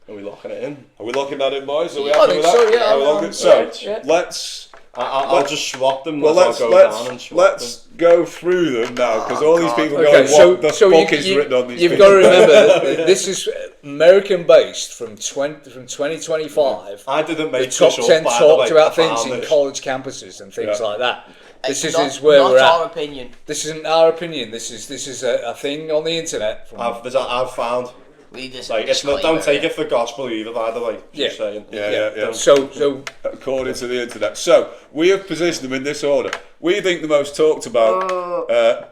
[SPEAKER 4] Are we locking it in?
[SPEAKER 1] Are we looking at it, boys? Are we
[SPEAKER 3] I
[SPEAKER 1] happy
[SPEAKER 3] think
[SPEAKER 1] with
[SPEAKER 3] so,
[SPEAKER 1] that?
[SPEAKER 3] yeah,
[SPEAKER 1] Are we
[SPEAKER 3] I'm-
[SPEAKER 1] looking- so
[SPEAKER 4] right,
[SPEAKER 3] yeah.
[SPEAKER 1] let's.
[SPEAKER 4] I'll just swap them.
[SPEAKER 1] Well,
[SPEAKER 4] I'll go down and swap
[SPEAKER 1] let's go through them now because all these
[SPEAKER 2] God.
[SPEAKER 1] people
[SPEAKER 3] Okay,
[SPEAKER 1] going,
[SPEAKER 3] so
[SPEAKER 1] what the
[SPEAKER 3] so
[SPEAKER 1] fuck
[SPEAKER 3] you,
[SPEAKER 1] is
[SPEAKER 3] you,
[SPEAKER 1] written on these
[SPEAKER 3] you've
[SPEAKER 1] people?
[SPEAKER 3] got to remember that this is American based from 2025.
[SPEAKER 4] I didn't make
[SPEAKER 3] The top
[SPEAKER 4] this up,
[SPEAKER 3] 10
[SPEAKER 4] by the
[SPEAKER 3] talked
[SPEAKER 4] way.
[SPEAKER 3] about
[SPEAKER 4] I
[SPEAKER 3] things
[SPEAKER 4] found
[SPEAKER 3] in
[SPEAKER 4] this.
[SPEAKER 3] college campuses and things
[SPEAKER 1] Yeah.
[SPEAKER 3] like that. This
[SPEAKER 2] It's
[SPEAKER 3] is where
[SPEAKER 2] not
[SPEAKER 3] we're
[SPEAKER 2] our
[SPEAKER 3] at.
[SPEAKER 2] opinion.
[SPEAKER 3] This isn't our opinion. This is a thing on the internet. From,
[SPEAKER 4] I've found.
[SPEAKER 2] We need this.
[SPEAKER 4] Like, it's not,
[SPEAKER 2] disclaimer,
[SPEAKER 4] don't take
[SPEAKER 2] yeah.
[SPEAKER 4] it for gospel either, by the way. Just
[SPEAKER 3] Yeah.
[SPEAKER 4] saying.
[SPEAKER 1] Yeah.
[SPEAKER 3] So
[SPEAKER 1] According to the internet. So we have positioned them in this order. We think the most talked about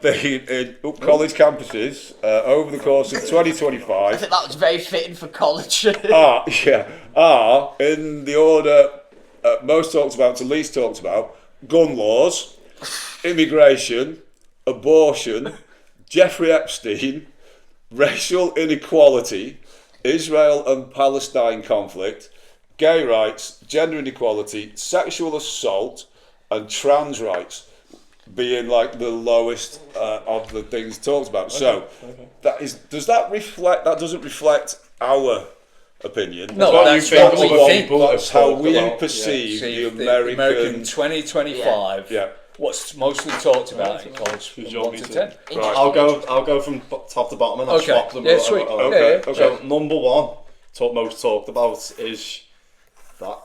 [SPEAKER 1] thing in college campuses over the course of
[SPEAKER 2] I
[SPEAKER 1] 2025
[SPEAKER 2] think that was very fitting for college.
[SPEAKER 1] are in the order most talked about to least talked about: gun laws, immigration, abortion, Jeffrey Epstein, racial inequality, Israel and Palestine conflict, gay rights, gender inequality, sexual assault, and trans rights being like the lowest of the things talked about. So that is, that doesn't reflect our opinion.
[SPEAKER 3] No,
[SPEAKER 4] What
[SPEAKER 3] that's
[SPEAKER 4] you think
[SPEAKER 3] what we
[SPEAKER 4] other
[SPEAKER 3] think.
[SPEAKER 4] people have
[SPEAKER 1] That's how
[SPEAKER 4] talked
[SPEAKER 1] we
[SPEAKER 4] about.
[SPEAKER 1] perceive
[SPEAKER 3] see,
[SPEAKER 1] the American.
[SPEAKER 3] 2025.
[SPEAKER 1] Yeah.
[SPEAKER 3] What's mostly talked about in college from
[SPEAKER 4] Who's your
[SPEAKER 3] 1 to
[SPEAKER 4] meeting?
[SPEAKER 3] 10.
[SPEAKER 1] Right.
[SPEAKER 4] I'll go from top to bottom and I'll
[SPEAKER 3] Okay.
[SPEAKER 4] swap them.
[SPEAKER 3] Yeah, sweet.
[SPEAKER 1] Okay,
[SPEAKER 3] Yeah.
[SPEAKER 1] okay.
[SPEAKER 4] So number one, most talked about is that.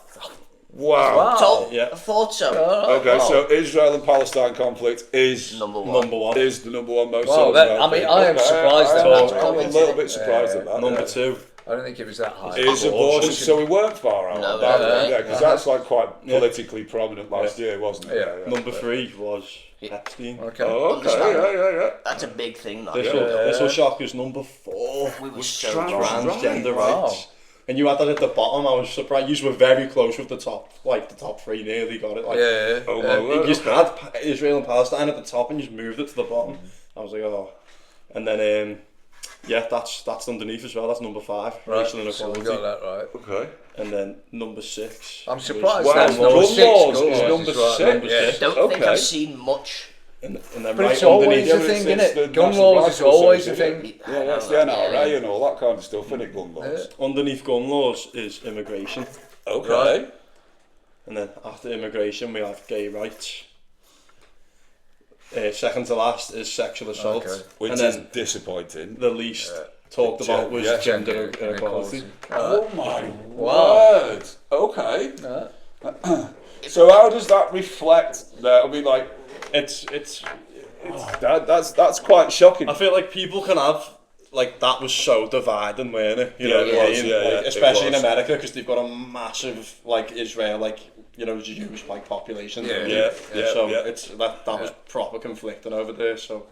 [SPEAKER 1] Wow.
[SPEAKER 2] So,
[SPEAKER 4] Yeah.
[SPEAKER 2] I thought so.
[SPEAKER 1] Okay, so Israel and Palestine conflict is
[SPEAKER 2] Number one.
[SPEAKER 4] Number one.
[SPEAKER 1] is the number one most
[SPEAKER 3] Wow,
[SPEAKER 1] talked
[SPEAKER 3] that-
[SPEAKER 1] about
[SPEAKER 3] I mean,
[SPEAKER 1] thing.
[SPEAKER 3] I am surprised at that.
[SPEAKER 1] I'm a little bit surprised at that.
[SPEAKER 4] Number
[SPEAKER 1] yeah.
[SPEAKER 4] two.
[SPEAKER 3] I don't think it was that high.
[SPEAKER 1] Is abortion, so we weren't far out
[SPEAKER 2] No,
[SPEAKER 1] on that
[SPEAKER 2] no,
[SPEAKER 1] one,
[SPEAKER 2] no.
[SPEAKER 1] yeah, because that's like quite politically prominent last
[SPEAKER 4] Yeah.
[SPEAKER 1] year, wasn't it?
[SPEAKER 3] Yeah.
[SPEAKER 4] Number three was Epstein.
[SPEAKER 3] Okay.
[SPEAKER 1] Oh, okay, yeah.
[SPEAKER 2] That's a big thing. That.
[SPEAKER 4] This will shock us. Number four
[SPEAKER 2] We were
[SPEAKER 1] Was
[SPEAKER 2] so
[SPEAKER 1] trans-
[SPEAKER 2] wrong.
[SPEAKER 4] transgender
[SPEAKER 3] Wow.
[SPEAKER 4] rights. And you had that at the bottom. I was surprised. You were very close with the top, like the top three. Nearly got it. Like,
[SPEAKER 3] Yeah.
[SPEAKER 1] Oh my
[SPEAKER 4] you
[SPEAKER 1] word.
[SPEAKER 4] just had Israel and Palestine at the top, and you just moved it to the bottom. I was like, oh. And then, that's underneath as well. That's number five, racial
[SPEAKER 3] Right, so we
[SPEAKER 4] inequality.
[SPEAKER 3] got that right.
[SPEAKER 1] Okay.
[SPEAKER 4] And then number six.
[SPEAKER 3] I'm
[SPEAKER 4] was
[SPEAKER 3] surprised
[SPEAKER 1] Wow,
[SPEAKER 3] that's
[SPEAKER 1] gun
[SPEAKER 3] number
[SPEAKER 1] laws
[SPEAKER 3] 6.
[SPEAKER 1] is
[SPEAKER 3] Gun laws
[SPEAKER 1] number
[SPEAKER 3] is right,
[SPEAKER 1] six.
[SPEAKER 3] number
[SPEAKER 4] Yeah.
[SPEAKER 3] six.
[SPEAKER 2] Don't think
[SPEAKER 1] Okay.
[SPEAKER 2] I've seen much.
[SPEAKER 4] And then
[SPEAKER 3] But
[SPEAKER 4] right
[SPEAKER 3] it's always
[SPEAKER 4] underneath.
[SPEAKER 3] a thing,
[SPEAKER 1] it's the
[SPEAKER 3] innit? Gun
[SPEAKER 1] National
[SPEAKER 3] laws is
[SPEAKER 1] Rifle
[SPEAKER 3] always a
[SPEAKER 1] Association.
[SPEAKER 3] thing.
[SPEAKER 1] Yeah, that's the NRA and all that kind of stuff, isn't it, gun laws?
[SPEAKER 4] Underneath gun laws is immigration.
[SPEAKER 1] Okay.
[SPEAKER 3] Right.
[SPEAKER 4] And then after immigration, we have gay rights. Second to last is sexual assault.
[SPEAKER 3] Okay.
[SPEAKER 1] Which
[SPEAKER 4] and
[SPEAKER 1] is
[SPEAKER 4] then
[SPEAKER 1] disappointing.
[SPEAKER 4] the least talked about was
[SPEAKER 1] yeah,
[SPEAKER 4] gender inequality.
[SPEAKER 1] Oh my
[SPEAKER 3] Wow.
[SPEAKER 1] word. Okay. So how does that reflect that? I mean, like,
[SPEAKER 4] It's
[SPEAKER 1] that's quite shocking.
[SPEAKER 4] I feel like people can have, like, that was so dividing, weren't it? You know
[SPEAKER 1] it
[SPEAKER 4] what I
[SPEAKER 1] was,
[SPEAKER 4] mean?
[SPEAKER 1] yeah,
[SPEAKER 4] Like,
[SPEAKER 1] yeah, it
[SPEAKER 4] especially in
[SPEAKER 1] was.
[SPEAKER 4] America, because they've got a massive, like, Israel, like, you know, Jewish, like, population.
[SPEAKER 3] Yeah,
[SPEAKER 4] So
[SPEAKER 1] yeah.
[SPEAKER 4] it's that was proper conflicting over there, so...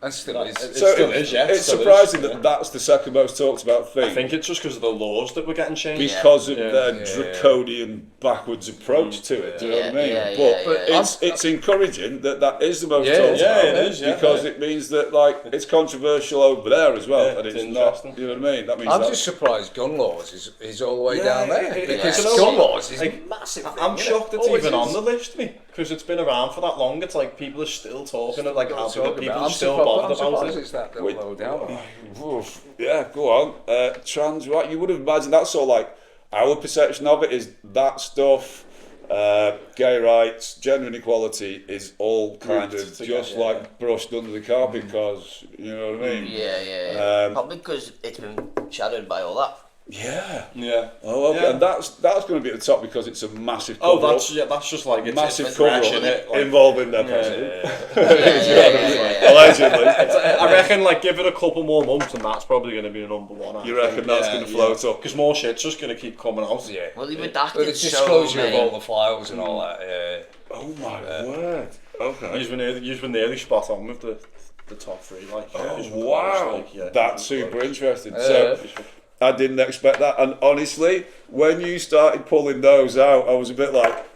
[SPEAKER 3] And still is.
[SPEAKER 4] It
[SPEAKER 1] So
[SPEAKER 4] still is, yeah.
[SPEAKER 1] It's
[SPEAKER 4] still is,
[SPEAKER 1] surprising
[SPEAKER 4] yeah.
[SPEAKER 1] that that's the second most talked about thing.
[SPEAKER 4] I think it's just because of the laws that were getting changed.
[SPEAKER 1] Because of
[SPEAKER 4] Yeah.
[SPEAKER 1] their
[SPEAKER 3] Yeah.
[SPEAKER 1] draconian backwards approach to it. Do you know what I mean?
[SPEAKER 2] Yeah,
[SPEAKER 1] but
[SPEAKER 2] yeah.
[SPEAKER 1] it's encouraging that is the most
[SPEAKER 3] Yeah,
[SPEAKER 1] talked
[SPEAKER 4] yeah,
[SPEAKER 1] about.
[SPEAKER 4] it is, yeah.
[SPEAKER 1] Because it means that like it's controversial over there as well,
[SPEAKER 4] Yeah,
[SPEAKER 1] and
[SPEAKER 4] it's
[SPEAKER 1] it's not.
[SPEAKER 4] interesting.
[SPEAKER 1] You know what I mean? That means
[SPEAKER 3] I'm
[SPEAKER 1] that,
[SPEAKER 3] just surprised gun laws is all the way
[SPEAKER 4] Yeah,
[SPEAKER 3] down there.
[SPEAKER 4] it-
[SPEAKER 3] Because
[SPEAKER 4] you know
[SPEAKER 3] gun
[SPEAKER 4] what?
[SPEAKER 3] laws is
[SPEAKER 4] Like,
[SPEAKER 3] massive.
[SPEAKER 4] I'm
[SPEAKER 3] thing,
[SPEAKER 4] shocked
[SPEAKER 3] innit?
[SPEAKER 4] it's
[SPEAKER 3] Always
[SPEAKER 4] even
[SPEAKER 3] is.
[SPEAKER 4] on the list, me, because it's been around for that long. It's like people are still talking, like how
[SPEAKER 3] Talk
[SPEAKER 4] people
[SPEAKER 3] about-
[SPEAKER 4] are still
[SPEAKER 3] I'm
[SPEAKER 4] bothered about
[SPEAKER 3] surprised
[SPEAKER 4] it.
[SPEAKER 3] it's that
[SPEAKER 1] Wait.
[SPEAKER 3] low down.
[SPEAKER 1] oof, yeah, go on. Trans right? You would have imagined that's all like our perception of it is that stuff. Gay rights, gender inequality is all kind of
[SPEAKER 4] together,
[SPEAKER 1] just
[SPEAKER 4] yeah.
[SPEAKER 1] like brushed under the carpet because you know what I mean.
[SPEAKER 2] Yeah. Probably because it's been shadowed by all that.
[SPEAKER 1] Yeah.
[SPEAKER 4] Yeah.
[SPEAKER 1] Oh, okay.
[SPEAKER 4] Yeah.
[SPEAKER 1] And that's going to be at the top because it's a massive.
[SPEAKER 4] Oh,
[SPEAKER 1] cover-up.
[SPEAKER 4] that's just like
[SPEAKER 1] massive
[SPEAKER 4] it's
[SPEAKER 1] cover-up
[SPEAKER 4] fresh, innit? Like,
[SPEAKER 1] involving their president.
[SPEAKER 2] Yeah.
[SPEAKER 1] Allegedly.
[SPEAKER 4] I reckon, like, give it a couple more months, and that's probably going to be the number one.
[SPEAKER 1] You reckon that's going to float up?
[SPEAKER 4] Because more shit's just going to keep coming out.
[SPEAKER 3] Yeah.
[SPEAKER 2] Well, he
[SPEAKER 3] But
[SPEAKER 2] redacted
[SPEAKER 3] the
[SPEAKER 2] so
[SPEAKER 3] disclosure of
[SPEAKER 2] many.
[SPEAKER 3] all the files and all that. Yeah.
[SPEAKER 1] Oh my word. Okay.
[SPEAKER 4] You've been nearly spot on with the the top 3. Like,
[SPEAKER 1] Wow,
[SPEAKER 4] like, yeah,
[SPEAKER 1] that's super interesting. So I didn't expect that, and honestly, when you started pulling those out, I was a bit like,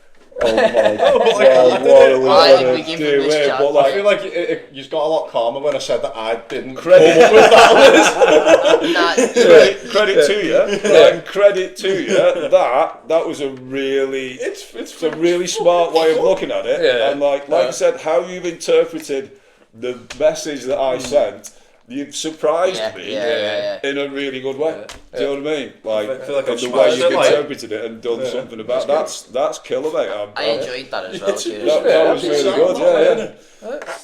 [SPEAKER 1] oh my god, what are we gonna do here? But
[SPEAKER 4] I
[SPEAKER 1] like,
[SPEAKER 4] feel like you just got a lot calmer when I said that I didn't come up with that list.
[SPEAKER 1] credit to you, and credit to you. That was a really, it's a really smart way of looking at it. And like I said, how you've interpreted the message that I sent. You've surprised me in a really good way. Do you know what I mean? Like,
[SPEAKER 4] I feel like
[SPEAKER 1] the way you've interpreted it and done something about that's killer, mate.
[SPEAKER 2] I enjoyed that as well.
[SPEAKER 1] That was really good,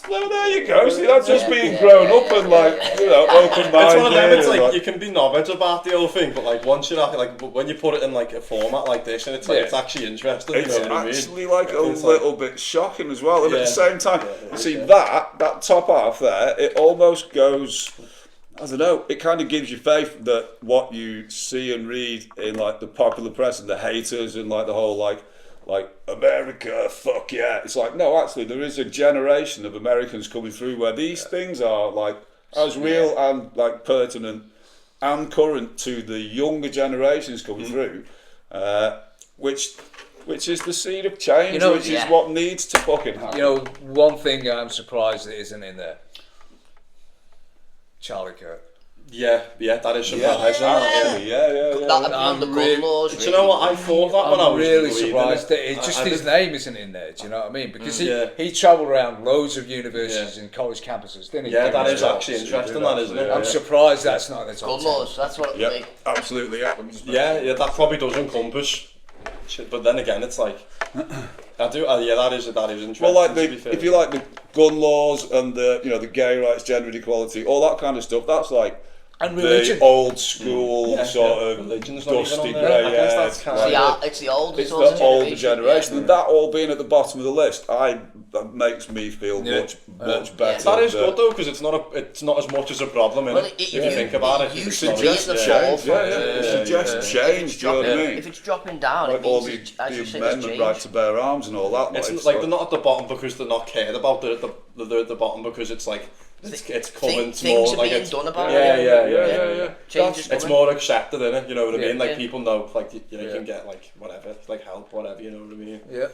[SPEAKER 1] Well, there you go. See, that's just being grown up and open-minded.
[SPEAKER 4] It's one of them. It's like you can be knowledge about the whole thing, but like once you're like when you put it in like a format like this, and it's like it's actually interesting.
[SPEAKER 1] It's
[SPEAKER 4] you know what
[SPEAKER 1] actually
[SPEAKER 4] I mean?
[SPEAKER 1] like a little bit shocking as well. And at the same time, see that top half there, it almost goes. I don't know. It kind of gives you faith that what you see and read in like the popular press and the haters and like the whole like America, fuck yeah. It's like, no, actually, there is a generation of Americans coming through where these things are like as real and like pertinent and current to the younger generations coming through, which is the seed of change, which is what needs to fucking happen.
[SPEAKER 3] You know, one thing I'm surprised that isn't in there. Charlie Kirk.
[SPEAKER 4] Yeah, that is something.
[SPEAKER 2] The gun laws.
[SPEAKER 4] Do you know what I thought that when I was
[SPEAKER 3] really surprised that his name isn't in there. Do you know what I mean? Because he travelled around loads of universities and college campuses, didn't he?
[SPEAKER 4] Yeah, that is actually interesting, that isn't it?
[SPEAKER 3] I'm surprised that's not in the top 10.
[SPEAKER 2] Gun laws. That's what.
[SPEAKER 1] Yeah, absolutely.
[SPEAKER 4] Yeah, that probably does encompass. But then again, it's like that is interesting.
[SPEAKER 1] Well, like if you like the gun laws and the gay rights, gender equality, all that kind of stuff, that's like
[SPEAKER 3] and religion.
[SPEAKER 1] The old school sort of
[SPEAKER 4] religion's
[SPEAKER 1] dusty grey.
[SPEAKER 2] It's the
[SPEAKER 1] older generation, and that all being at the bottom of the list, that makes me feel much better.
[SPEAKER 4] That is good though, because it's not as much as a problem. If you think about it,
[SPEAKER 2] it suggests change.
[SPEAKER 1] It suggests change. Do you know what I mean?
[SPEAKER 2] If it's dropping down,
[SPEAKER 1] like all the amendment right to bear arms and all that.
[SPEAKER 4] It's like they're not at the bottom because they're not cared about. They're at the bottom because it's like. It's coming
[SPEAKER 2] things
[SPEAKER 4] more
[SPEAKER 2] are being done about
[SPEAKER 1] it.
[SPEAKER 4] It's more accepted, isn't it? You know what I mean? Like people know, like you can get like whatever, like help, whatever. You know what I mean?
[SPEAKER 3] Yeah.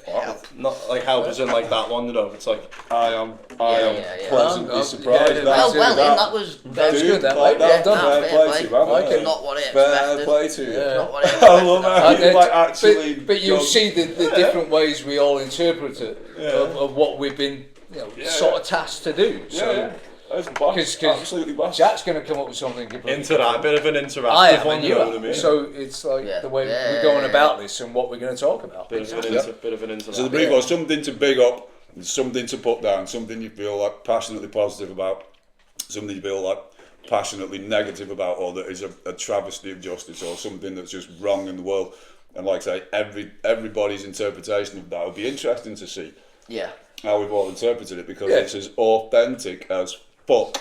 [SPEAKER 4] Not like help as in like that one. You know, it's like
[SPEAKER 1] I am pleasantly surprised.
[SPEAKER 2] That was
[SPEAKER 1] good.
[SPEAKER 2] Fair
[SPEAKER 1] play to you, man.
[SPEAKER 2] Not what I expected.
[SPEAKER 1] Fair play to you.
[SPEAKER 2] Not what I
[SPEAKER 1] expected.
[SPEAKER 3] But you see the different ways we all interpret it of what we've been sort of tasked to do. So. Because Jack's going to come up with something completely
[SPEAKER 4] a bit of an interactive one, you know what I mean?
[SPEAKER 3] So it's like the way we're going about this and what we're going to talk about.
[SPEAKER 4] Bit of an interactive.
[SPEAKER 1] So the brief was something to big up, something to put down, something you feel like passionately positive about, something you feel like passionately negative about, or that is a travesty of justice, or something that's just wrong in the world. And like I say, everybody's interpretation of that would be interesting to see.
[SPEAKER 2] Yeah.
[SPEAKER 1] How we've all interpreted it, because it's as authentic as fuck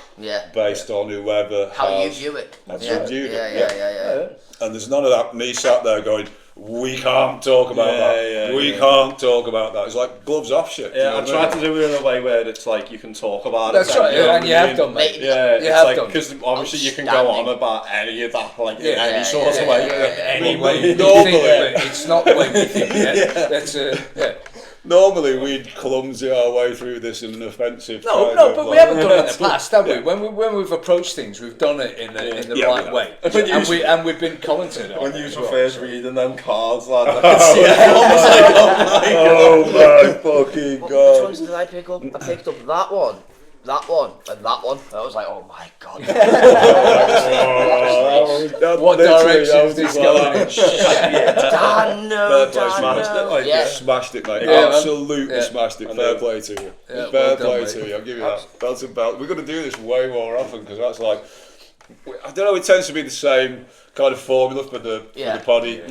[SPEAKER 1] based on whoever
[SPEAKER 2] you view it.
[SPEAKER 1] Viewed it. And there's none of that me sat there going, we can't talk about that. We can't talk about that. It's like gloves off shit.
[SPEAKER 4] Yeah, I tried to do it in a way where it's like you can talk about it.
[SPEAKER 3] That's right, and you have done, mate.
[SPEAKER 4] Yeah, it's like, because obviously you can go on about any of that, like in any sort of way.
[SPEAKER 3] Any way you think, but it's not the way we think. That's
[SPEAKER 1] Normally we'd clumsy our way through this in an offensive.
[SPEAKER 3] But we haven't done it in the past, have we? When we've approached things, we've done it in the right way, and we've been commented on.
[SPEAKER 4] When you were first reading them cards, lad, I could see it.
[SPEAKER 1] Oh my fucking god!
[SPEAKER 2] Which ones did I pick up? I picked up that one, and that one. I was like, oh my god.
[SPEAKER 3] What direction is this going in?
[SPEAKER 1] Smashed it, mate. Absolutely smashed it. Fair play to you. Fair play to you. I'll give you that. That's about. We're going to do this way more often, because that's like, I don't know. It tends to be the same kind of formula for the poddy.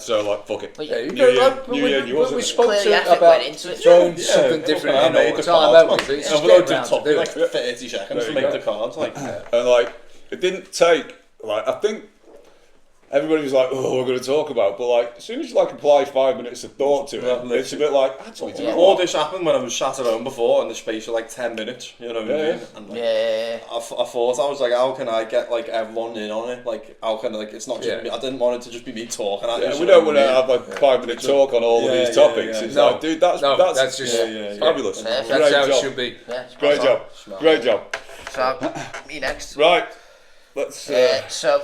[SPEAKER 1] So like, fuck it. New year.
[SPEAKER 3] We spoke about throwing something different in all the time, haven't we? It's just getting around to do
[SPEAKER 4] like 30 seconds to make the cards, like.
[SPEAKER 1] And like, it didn't take, like, I think everybody was like, "Oh, we're going to talk about," but like as soon as you like apply 5 minutes of thought to it, it's a bit like actually.
[SPEAKER 4] All this happened when I was sat at home before in the space of like 10 minutes. You know what I mean? And like, I thought, I was like, how can I get like everyone in on it? Like, how can like it's not just me. I didn't want it to just be me talking.
[SPEAKER 1] We don't want to have like 5 minute talk on all of these topics. It's like, dude, that's just fabulous.
[SPEAKER 3] That's how it should be.
[SPEAKER 1] Great job. Great job.
[SPEAKER 2] So, me next.
[SPEAKER 1] Right. Let's.
[SPEAKER 2] So,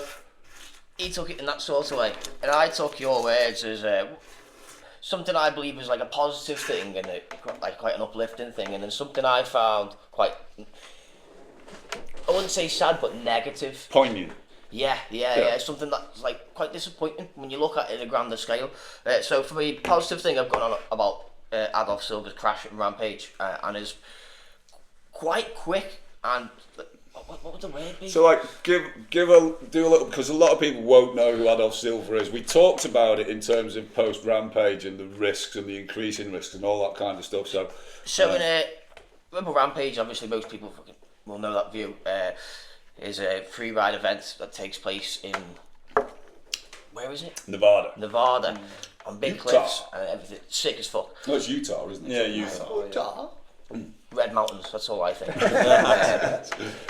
[SPEAKER 2] he took it in that sort of way, and I took your words as something I believe was like a positive thing and like quite an uplifting thing, and then something I found quite, I wouldn't say sad, but negative.
[SPEAKER 1] Poignant.
[SPEAKER 2] Yeah. Something that's like quite disappointing when you look at it at a grander scale. So for me, positive thing I've got on about Adolf Silver's crash and rampage, and is quite quick and. What would the word be?
[SPEAKER 1] So like, do a little, because a lot of people won't know who Adolf Silver is. We talked about it in terms of post rampage and the risks and the increasing risks and all that kind of stuff. So
[SPEAKER 2] in a rampage, obviously most people will know that view. Is a free ride event that takes place in, where is it? Nevada. On big cliffs and everything, sick as fuck.
[SPEAKER 1] No, it's Utah, isn't it?
[SPEAKER 4] Yeah, Utah.
[SPEAKER 2] Red Mountains, that's all I think.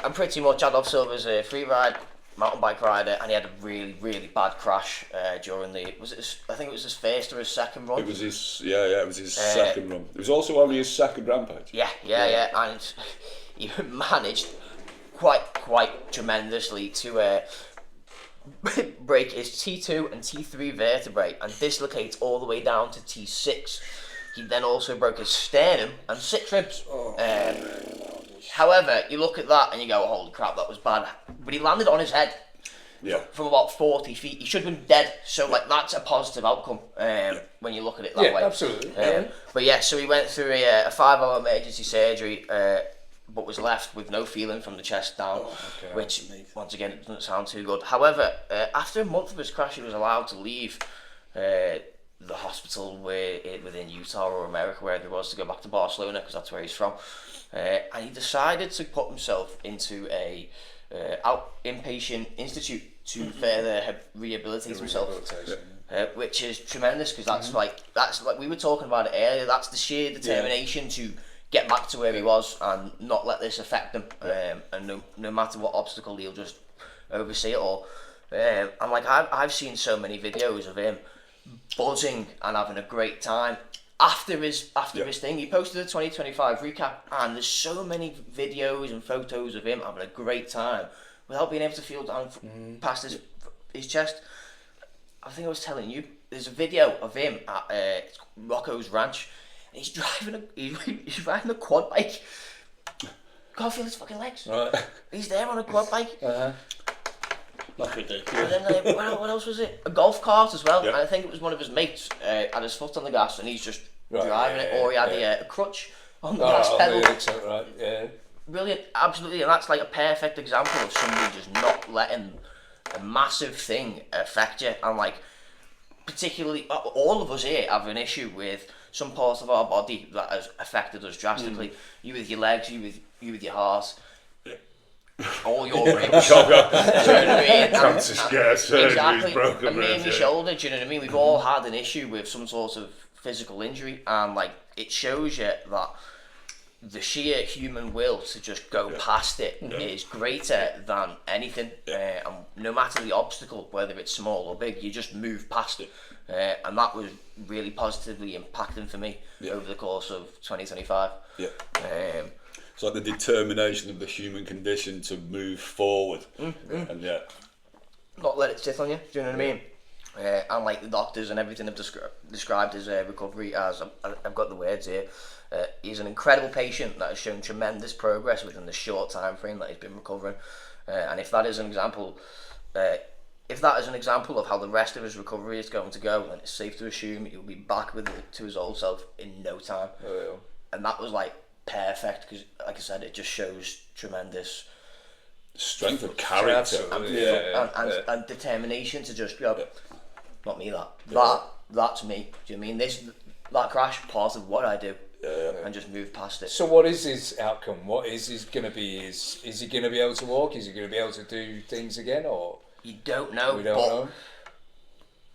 [SPEAKER 2] And pretty much Adolf Silver's a free ride mountain bike rider, and he had a really, really bad crash during I think it was his first or his second run.
[SPEAKER 1] It was his, second run. It was also only his second rampage.
[SPEAKER 2] Yeah, and he managed quite tremendously to break his T2 and T3 vertebrae and dislocate all the way down to T6. He then also broke his sternum and 6 ribs. However, you look at that and you go, holy crap, that was bad. But he landed on his head from about 40 feet. He should have been dead. So like that's a positive outcome when you look at it that way.
[SPEAKER 3] Absolutely.
[SPEAKER 2] But so he went through a 5-hour emergency surgery, but was left with no feeling from the chest down, which once again it doesn't sound too good. However, after a month of his crash, he was allowed to leave the hospital within Utah or America, wherever he was, to go back to Barcelona because that's where he's from, and he decided to put himself into a inpatient institute to further rehabilitate himself, which is tremendous because that's like we were talking about it earlier. That's the sheer determination to get back to where he was and not let this affect him, and no matter what obstacle, he'll just oversee it all. And like I've seen so many videos of him buzzing and having a great time after his thing. He posted a 2025 recap, and there's so many videos and photos of him having a great time without being able to feel down past his chest. I think I was telling you, there's a video of him at Rocco's Ranch, and he's riding a quad bike. Can't feel his fucking legs. Right. He's there on a quad bike.
[SPEAKER 4] That's ridiculous.
[SPEAKER 2] And then what else was it? A golf cart as well. And I think it was one of his mates had his foot on the gas and he's just driving it, or he had a crutch on the gas pedal. Brilliant, absolutely, and that's like a perfect example of somebody just not letting a massive thing affect you. And like, particularly, all of us here have an issue with some parts of our body that has affected us drastically. You with your legs, you with your heart. All your ribs. Do you know what I mean?
[SPEAKER 1] Cancer scare, surgeries, broken
[SPEAKER 2] and me and my shoulder, do you know what I mean? We've all had an issue with some sort of physical injury, and like it shows you that the sheer human will to just go past it is greater than anything, and no matter the obstacle, whether it's small or big, you just move past it, and that was really positively impacting for me over the course of 2025.
[SPEAKER 1] It's like the determination of the human condition to move forward, and
[SPEAKER 2] not let it sit on you. Do you know what I mean? And like the doctors and everything have described his recovery as, I've got the words here. He's an incredible patient that has shown tremendous progress within the short time frame that he's been recovering, and if that is an example, of how the rest of his recovery is going to go, then it's safe to assume he'll be back to his old self in no time. And that was like perfect because, like I said, it just shows tremendous
[SPEAKER 1] strength of character
[SPEAKER 2] and determination to just go, not me, that's me. Do you mean that crash part of what I do? And just move past it.
[SPEAKER 3] So what is his outcome? What is his going to be? Is he going to be able to walk? Is he going to be able to do things again? Or
[SPEAKER 2] you don't know.
[SPEAKER 3] We don't know.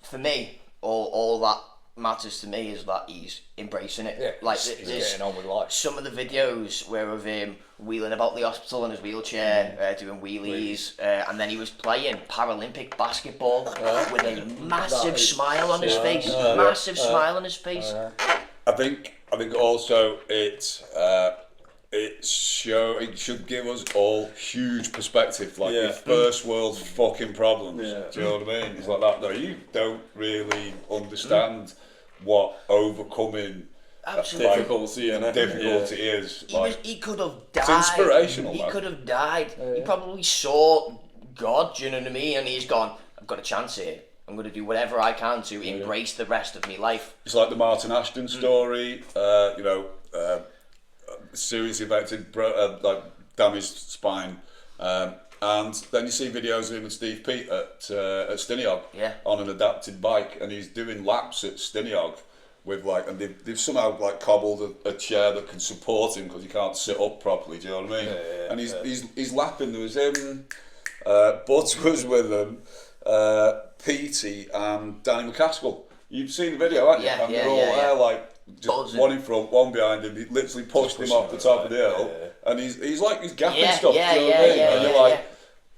[SPEAKER 2] for me, all that matters to me is that he's embracing it.
[SPEAKER 3] Yeah,
[SPEAKER 2] like
[SPEAKER 3] he's getting on with life.
[SPEAKER 2] Some of the videos were of him wheeling about the hospital in his wheelchair, doing wheelies, and then he was playing Paralympic basketball with a massive smile on his face. Smile on his face.
[SPEAKER 1] I think also it should give us all huge perspective, like your first world fucking problems. Do you know what I mean? It's like that. No, you don't really understand what overcoming difficulty is.
[SPEAKER 2] He could have died.
[SPEAKER 1] It's inspirational.
[SPEAKER 2] He could have died. He probably saw God. Do you know what I mean? And he's gone, I've got a chance here. I'm going to do whatever I can to embrace the rest of my life. It's
[SPEAKER 1] like the Martin Ashton story. Seriously affected, like damaged spine, and then you see videos of him and Steve Pete at Stinniog on an adapted bike, and he's doing laps at Stinniog with and they've somehow cobbled a chair that can support him because he can't sit up properly. Do you know what I mean? And he's lapping. There was him, Buds was with him, Petey and Danny McCaskill. You've seen the video, haven't you? And they're all there just one in front, one behind him. He literally pushed him off the top of the hill, and he's gapping stuff. Do you know what I mean? And you're like,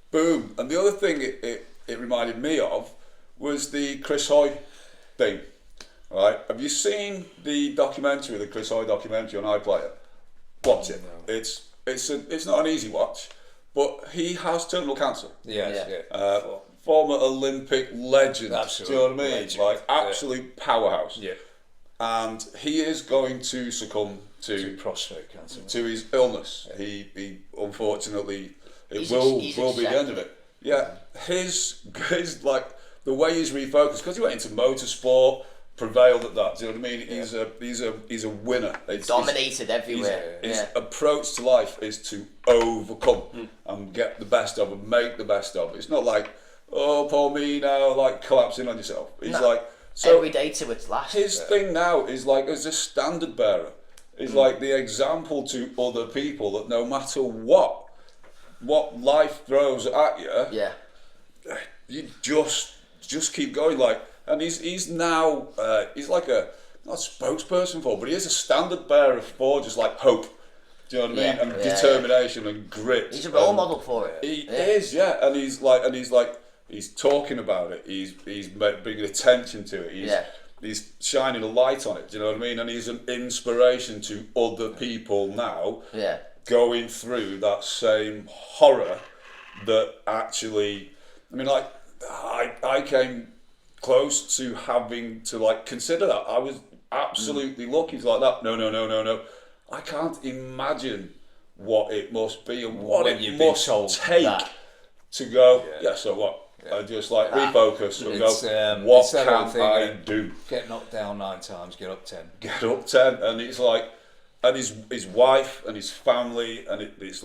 [SPEAKER 1] boom. And the other thing it reminded me of was the Chris Hoy thing. Right? Have you seen the documentary, the Chris Hoy documentary on iPlayer? Watch it. It's not an easy watch, but he has terminal cancer. Former Olympic legend.
[SPEAKER 3] Absolutely.
[SPEAKER 1] Do you know what I mean?
[SPEAKER 3] Legend.
[SPEAKER 1] Absolute powerhouse.
[SPEAKER 3] Yeah.
[SPEAKER 1] And he is going to succumb to
[SPEAKER 3] prostate cancer,
[SPEAKER 1] to his illness. He unfortunately will be the end of it. His the way he's refocused, because he went into motorsport, prevailed at that. Do you know what I mean? He's a winner.
[SPEAKER 2] Dominated everywhere.
[SPEAKER 1] His approach to life is to overcome and get the best of and make the best of. It's not like, oh, poor me now, collapsing on yourself. He's so
[SPEAKER 2] every day to its last.
[SPEAKER 1] His thing now is as a standard bearer. Is the example to other people that no matter what life throws at you, you just keep going. And he's now he's not a spokesperson for, but he is a standard bearer for just hope. Do you know what I mean? And determination and grit.
[SPEAKER 2] He's a role model for it.
[SPEAKER 1] He is, and he's talking about it. He's bringing attention to it. He's shining a light on it. Do you know what I mean? And he's an inspiration to other people now. Going through that same horror that actually, I came close to having to consider that. I was absolutely lucky to that. No. I can't imagine what it must be and what it must take to go. So what? I just refocus and go. What can I do?
[SPEAKER 3] Get knocked down 9 times, get up 10.
[SPEAKER 1] Get up 10, and it's and his wife and his family, and it's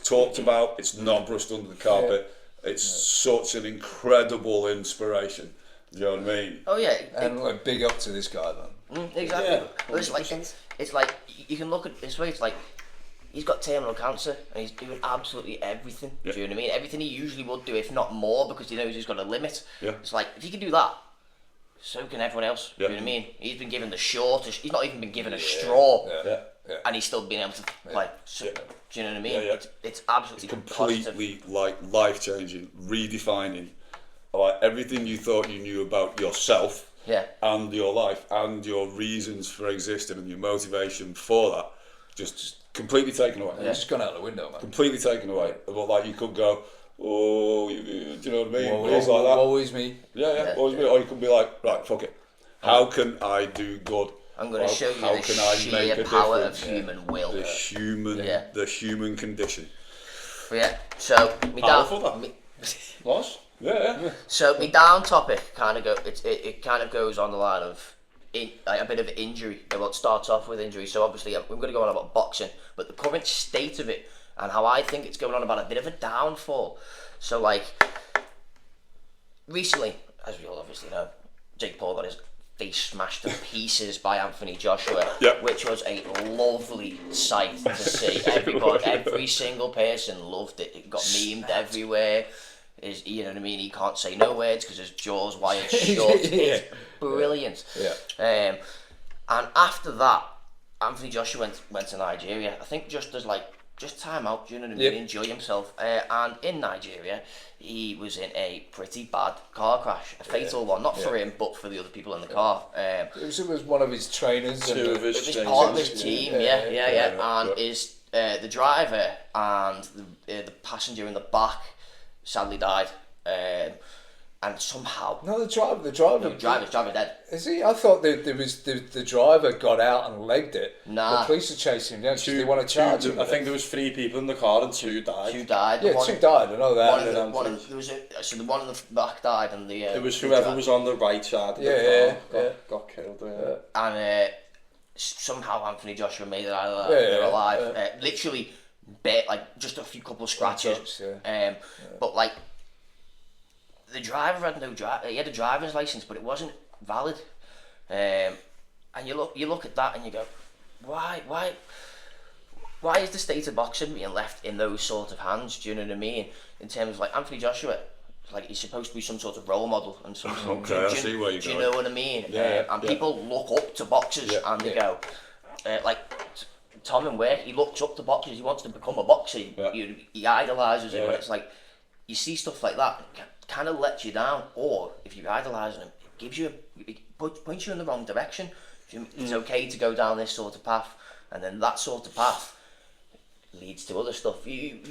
[SPEAKER 1] talked about. It's not brushed under the carpet. It's such an incredible inspiration. Do you know what I mean?
[SPEAKER 2] Oh yeah,
[SPEAKER 3] and big up to this guy then.
[SPEAKER 2] Exactly. Well, it's you can look at this way. It's he's got terminal cancer and he's doing absolutely everything. Do you know what I mean? Everything he usually would do, if not more, because he knows he's got a limit. It's if he can do that, so can everyone else. Do you know what I mean? He's been given the shortest. He's not even been given a straw, and he's still been able to play. So, do you know what I mean? It's absolutely
[SPEAKER 1] completely life changing, redefining everything you thought you knew about yourself. And your life and your reasons for existing and your motivation for that, just completely taken away.
[SPEAKER 3] It's just gone out the window, man.
[SPEAKER 1] Completely taken away. But you could go, oh, do you know what I mean?
[SPEAKER 3] It's like that. Always me.
[SPEAKER 1] Always me. Or you could be right, fuck it. How can I do good?
[SPEAKER 2] I'm going to show you the sheer power of human will.
[SPEAKER 1] The human condition.
[SPEAKER 2] So me
[SPEAKER 1] down.
[SPEAKER 3] What?
[SPEAKER 2] So my down topic it kind of goes on the line of a bit of injury. Well, it starts off with injury. So obviously we're going to go on about boxing, but the current state of it and how I think it's going on about a bit of a downfall. So recently, as we all obviously know, Jake Paul got his face smashed to pieces by Anthony Joshua, which was a lovely sight to see. Every single person loved it. It got memed everywhere. is, you know what I mean, he can't say no words because his jaw's wired shut. It's brilliant. And after that, Anthony Joshua went to Nigeria. I think just time out, do you know what I mean? Enjoy himself. And in Nigeria, he was in a pretty bad car crash, a fatal one, not for him, but for the other people in the car.
[SPEAKER 3] It was one of his trainers.
[SPEAKER 2] It was part of his team, and is the driver and the passenger in the back sadly died. And somehow
[SPEAKER 3] the driver
[SPEAKER 2] dead.
[SPEAKER 3] Is he? I thought the driver got out and legged it.
[SPEAKER 2] Nah.
[SPEAKER 3] The police are chasing him down because they want to charge him.
[SPEAKER 4] I think there was 3 people in the car and 2 died.
[SPEAKER 2] 2 died.
[SPEAKER 3] Yeah, 2 died. I know that.
[SPEAKER 2] The one in the back died, and the
[SPEAKER 4] it was whoever was on the right side of the car got killed.
[SPEAKER 2] And somehow Anthony Joshua made it out of that. They're alive. Literally, like just a couple of scratches. But like. The driver had he had a driver's license, but it wasn't valid. And you look at that and you go, why is the state of boxing being left in those sort of hands? Do you know what I mean? In terms of like Anthony Joshua, like he's supposed to be some sort of role model and some.
[SPEAKER 1] I see where you're going.
[SPEAKER 2] Do you know what I mean? And people look up to boxers and they go, like Tom in work, he looks up to boxers. He wants to become a boxer. He idolises him, and it's like you see stuff like that. Kind of lets you down, or if you're idolising him, it points you in the wrong direction. It's okay to go down this sort of path, and then that sort of path leads to other stuff. You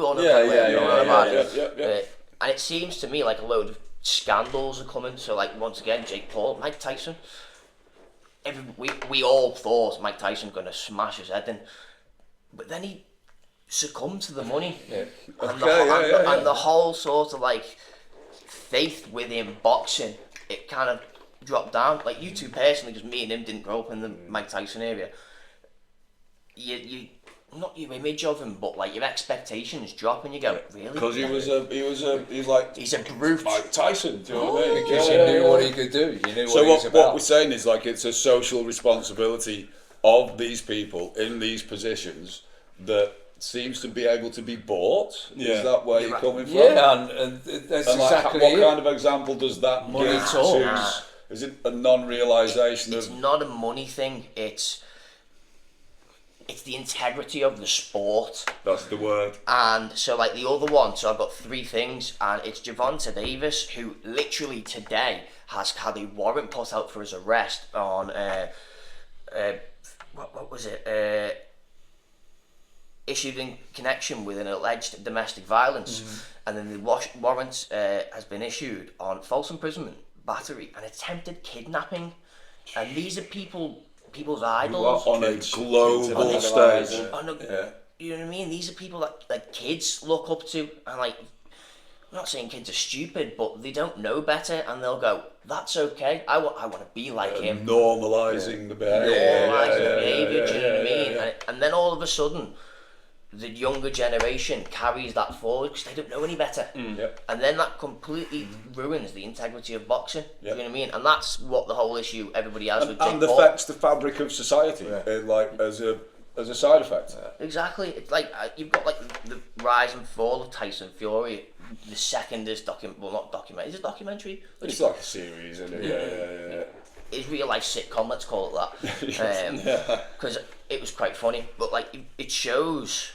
[SPEAKER 2] all know about it. And it seems to me like a load of scandals are coming. So like once again, Jake Paul, Mike Tyson. We all thought Mike Tyson going to smash his head in, but then he succumbed to the money, and the whole sort of like faith within boxing, it kind of dropped down. Like you two personally, because me and him didn't grow up in the Mike Tyson area. You not your image of him, but like your expectations drop, and you go, really?
[SPEAKER 1] Because he's a
[SPEAKER 2] brute.
[SPEAKER 1] Mike Tyson, do you know what I mean?
[SPEAKER 3] Because you knew what he could do. You knew what he was about.
[SPEAKER 1] What we're saying is like it's a social responsibility of these people in these positions that seems to be able to be bought. Is that where you're coming from?
[SPEAKER 3] Yeah, and that's exactly
[SPEAKER 1] what kind of example does that
[SPEAKER 3] money
[SPEAKER 1] give to? Is it a non-realisation of...
[SPEAKER 2] It's not a money thing, it's the integrity of the sport.
[SPEAKER 1] That's the word.
[SPEAKER 2] And so like the other one, so I've got 3 things, and it's Gervonta Davis, who literally today has had a warrant put out for his arrest on what was it? Issued in connection with an alleged domestic violence, and then the warrant has been issued on false imprisonment, battery, and attempted kidnapping. And these are people's idols
[SPEAKER 1] on a global stage.
[SPEAKER 2] You know what I mean? These are people that kids look up to, and like, I'm not saying kids are stupid, but they don't know better, and they'll go, "That's okay. I want to be like him."
[SPEAKER 1] Normalising the behaviour.
[SPEAKER 2] Do you know what I mean? And then all of a sudden, the younger generation carries that forward because they don't know any better. And then that completely ruins the integrity of boxing. Do you know what I mean? And that's what the whole issue everybody has with Jake Paul.
[SPEAKER 1] And affects the fabric of society, like as a side effect.
[SPEAKER 2] Exactly. It's like you've got like the rise and fall of Tyson Fury. The second is not documentary. Is it documentary?
[SPEAKER 1] It's like a series, isn't it?
[SPEAKER 2] It's real life sitcom, let's call it that. Because it was quite funny, but like it shows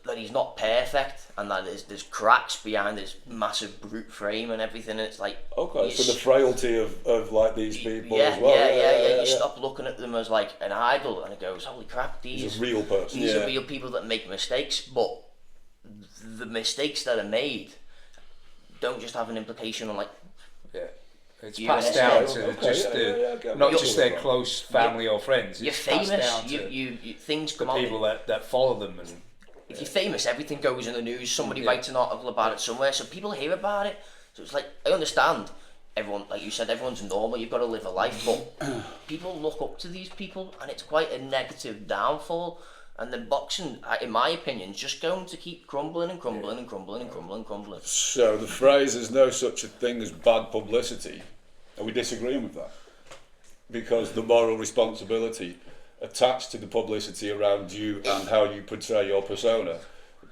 [SPEAKER 2] that he's not perfect, and that there's cracks behind his massive brute frame and everything, and it's like
[SPEAKER 1] so the frailty of like these people as well.
[SPEAKER 2] You stop looking at them as like an idol, and it goes, holy crap,
[SPEAKER 1] he's a real person.
[SPEAKER 2] These are real people that make mistakes, but the mistakes that are made don't just have an implication on like
[SPEAKER 3] it's passed down to not just their close family or friends.
[SPEAKER 2] You're famous. You things come on.
[SPEAKER 3] People that follow them, and
[SPEAKER 2] if you're famous, everything goes in the news. Somebody writes an article about it somewhere, so people hear about it. So it's like, I understand everyone, like you said, everyone's normal. You've got to live a life, but people look up to these people, and it's quite a negative downfall. And then boxing, in my opinion, is just going to keep crumbling and crumbling and crumbling and crumbling and crumbling.
[SPEAKER 1] So the phrase "there's no such a thing as bad publicity," are we disagreeing with that? Because the moral responsibility attached to the publicity around you and how you portray your persona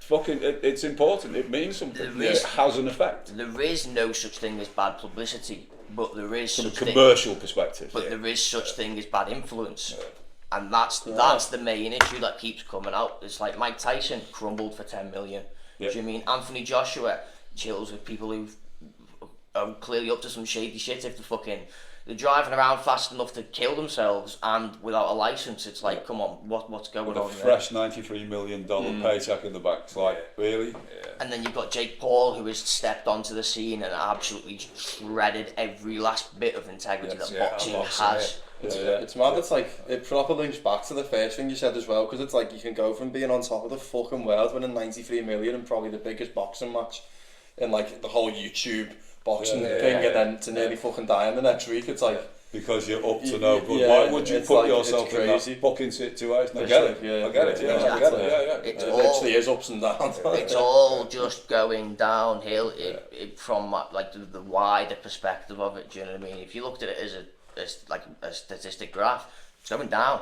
[SPEAKER 1] it's important. It means something. It has an effect.
[SPEAKER 2] There is no such thing as bad publicity, but there is
[SPEAKER 1] From a
[SPEAKER 2] such
[SPEAKER 1] commercial perspective.
[SPEAKER 2] But there is such thing as bad influence. And that's the main issue that keeps coming out. It's like Mike Tyson crumbled for 10 million. Do you mean Anthony Joshua chills with people who are clearly up to some shady shit if they're driving around fast enough to kill themselves and without a license? It's like, come on, what's going
[SPEAKER 1] with
[SPEAKER 2] on?
[SPEAKER 1] With a fresh $93 million paycheck in the bank. It's like, really? Yeah.
[SPEAKER 2] And then you've got Jake Paul, who has stepped onto the scene and absolutely shredded every last bit of integrity that boxing has.
[SPEAKER 4] It's mad. It's like, it proper links back to the first thing you said as well, because it's like you can go from being on top of the fucking world winning 93 million and probably the biggest boxing match in like the whole YouTube boxing thing, and then to nearly fucking dying the next week. It's like,
[SPEAKER 1] because you're up to no good. Why would you put yourself in that fucking situation? I get it. I get it. I get it.
[SPEAKER 4] It literally is ups and downs.
[SPEAKER 2] It's all just going downhill from like the wider perspective of it. Do you know what I mean? If you looked at it as like a statistic graph, it's going down.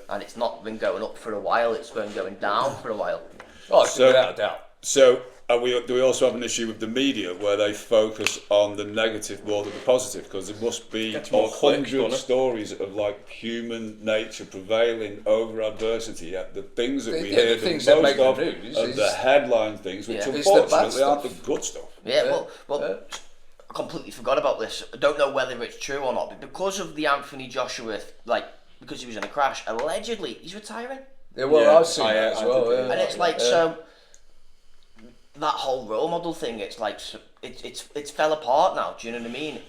[SPEAKER 2] And it's not been going up for a while. It's been going down for a while.
[SPEAKER 3] Oh, without a doubt.
[SPEAKER 1] So, do we also have an issue with the media where they focus on the negative more than the positive? Because there must be 100 stories of like human nature prevailing over adversity. The things that we hear the most of are the headline things, which unfortunately aren't the good stuff.
[SPEAKER 2] Well, I completely forgot about this. I don't know whether it's true or not, but because of the Anthony Joshua, because he was in a crash, allegedly he's retiring.
[SPEAKER 3] I've seen that as well.
[SPEAKER 2] And it's like, so that whole role model thing, it's like, it's fell apart now. Do you know what I mean?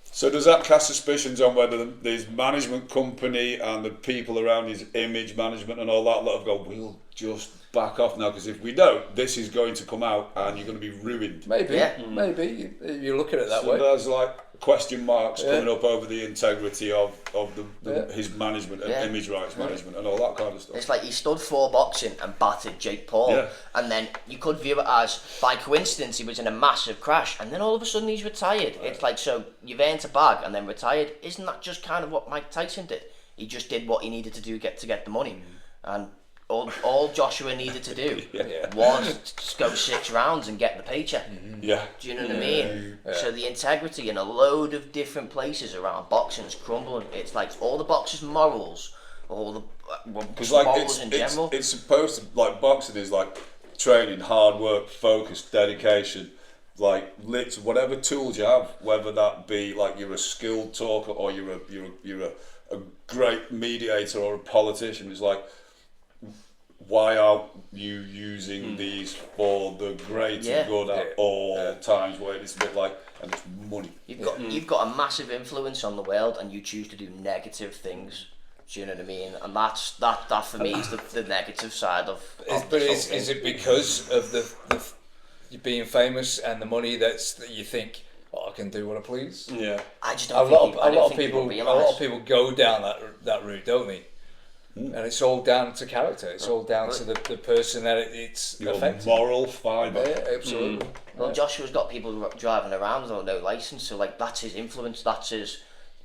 [SPEAKER 1] So does that cast suspicions on whether his management company and the people around his image management and all that lot have gone, we'll just back off now, because if we don't, this is going to come out and you're going to be ruined?
[SPEAKER 3] Maybe. You look at it that way.
[SPEAKER 1] So there's like question marks coming up over the integrity of his management and image rights management and all that kind of stuff.
[SPEAKER 2] It's like he stood for boxing and battered Jake Paul, and then you could view it as by coincidence he was in a massive crash, and then all of a sudden he's retired. It's like, so you've earned a bag and then retired. Isn't that just kind of what Mike Tyson did? He just did what he needed to do to get the money, and all Joshua needed to do was go 6 rounds and get the paycheck. Do you know what I mean? So the integrity in a load of different places around boxing is crumbling. It's like all the boxers' morals, all the morals in general.
[SPEAKER 1] It's supposed to, like, boxing is like training, hard work, focus, dedication, like whatever tools you have, whether that be like you're a skilled talker or you're a great mediator or a politician. It's like, why are you using these for the greater good at all times? Where it's a bit like, and it's money.
[SPEAKER 2] You've got a massive influence on the world, and you choose to do negative things. Do you know what I mean? And that for me is the negative side of.
[SPEAKER 3] Is it because of the being famous and the money that you think, I can do what I please?
[SPEAKER 2] I just don't think a lot of
[SPEAKER 3] people go down that route, don't they? And it's all down to character. It's all down to the person that it's affecting.
[SPEAKER 1] Moral fibre.
[SPEAKER 3] Yeah, absolutely.
[SPEAKER 2] Well, Joshua's got people driving around with no license, so like that's his influence. That's his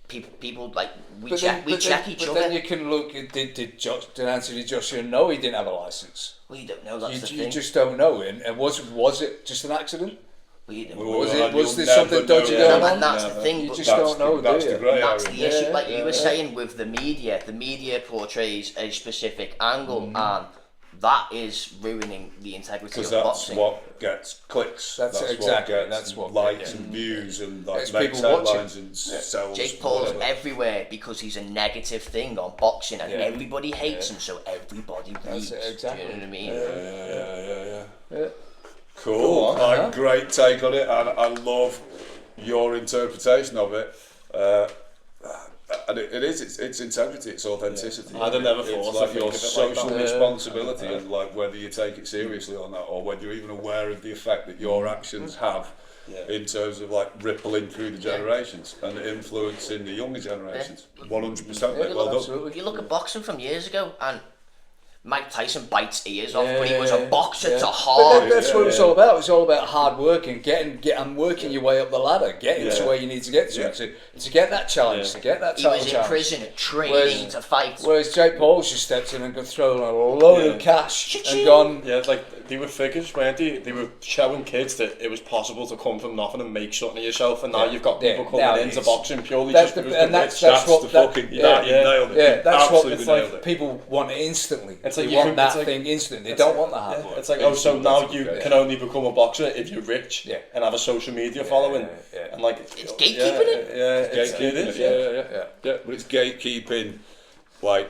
[SPEAKER 2] people like we check each other.
[SPEAKER 3] But then you can look. Did Anthony Joshua know he didn't have a license?
[SPEAKER 2] Well, you don't know. That's the thing.
[SPEAKER 3] You just don't know. And was it just an accident?
[SPEAKER 2] Was
[SPEAKER 3] there something dodgy going on?
[SPEAKER 2] And that's the thing.
[SPEAKER 3] You just don't know, do you?
[SPEAKER 2] That's the issue. Like you were saying with the media portrays a specific angle, and that is ruining the integrity of boxing.
[SPEAKER 1] Because that's what gets clicks. That's what likes and views and like makes headlines and sells.
[SPEAKER 2] Jake Paul's everywhere because he's a negative thing on boxing, and everybody hates him, so everybody reads.
[SPEAKER 3] Exactly.
[SPEAKER 2] Do you know what I mean?
[SPEAKER 3] Yeah.
[SPEAKER 1] Cool. Great take on it, and I love your interpretation of it. And it's integrity, it's authenticity.
[SPEAKER 4] I'd have never thought
[SPEAKER 1] it's like
[SPEAKER 4] to
[SPEAKER 1] your
[SPEAKER 4] think of it
[SPEAKER 1] social
[SPEAKER 4] like that.
[SPEAKER 1] responsibility, and like whether you take it seriously or not, or whether you're even aware of the effect that your actions have in terms of like rippling through the generations and influencing the younger generations. 100%. Well done.
[SPEAKER 2] If you look at boxing from years ago, and Mike Tyson bites ears off, but he was a boxer to hard.
[SPEAKER 3] But that's what it was all about. It was all about hard work and working your way up the ladder, getting to where you need to get to get that challenge, to get that title challenge.
[SPEAKER 2] He was in prison training to fight.
[SPEAKER 3] Whereas Jake Paul's just stepped in and got thrown a load of cash and gone.
[SPEAKER 4] Yeah, it's like they were figures, weren't they? They were showing kids that it was possible to come from nothing and make something of yourself, and now you've got people coming into boxing purely just because
[SPEAKER 3] that's what it's like. People want it instantly. It's like they want that thing instantly. They don't want the hard work.
[SPEAKER 4] It's like, oh, so now you can only become a boxer if you're rich and have a social media following, and like
[SPEAKER 2] it's gatekeeping it.
[SPEAKER 1] But it's gatekeeping, like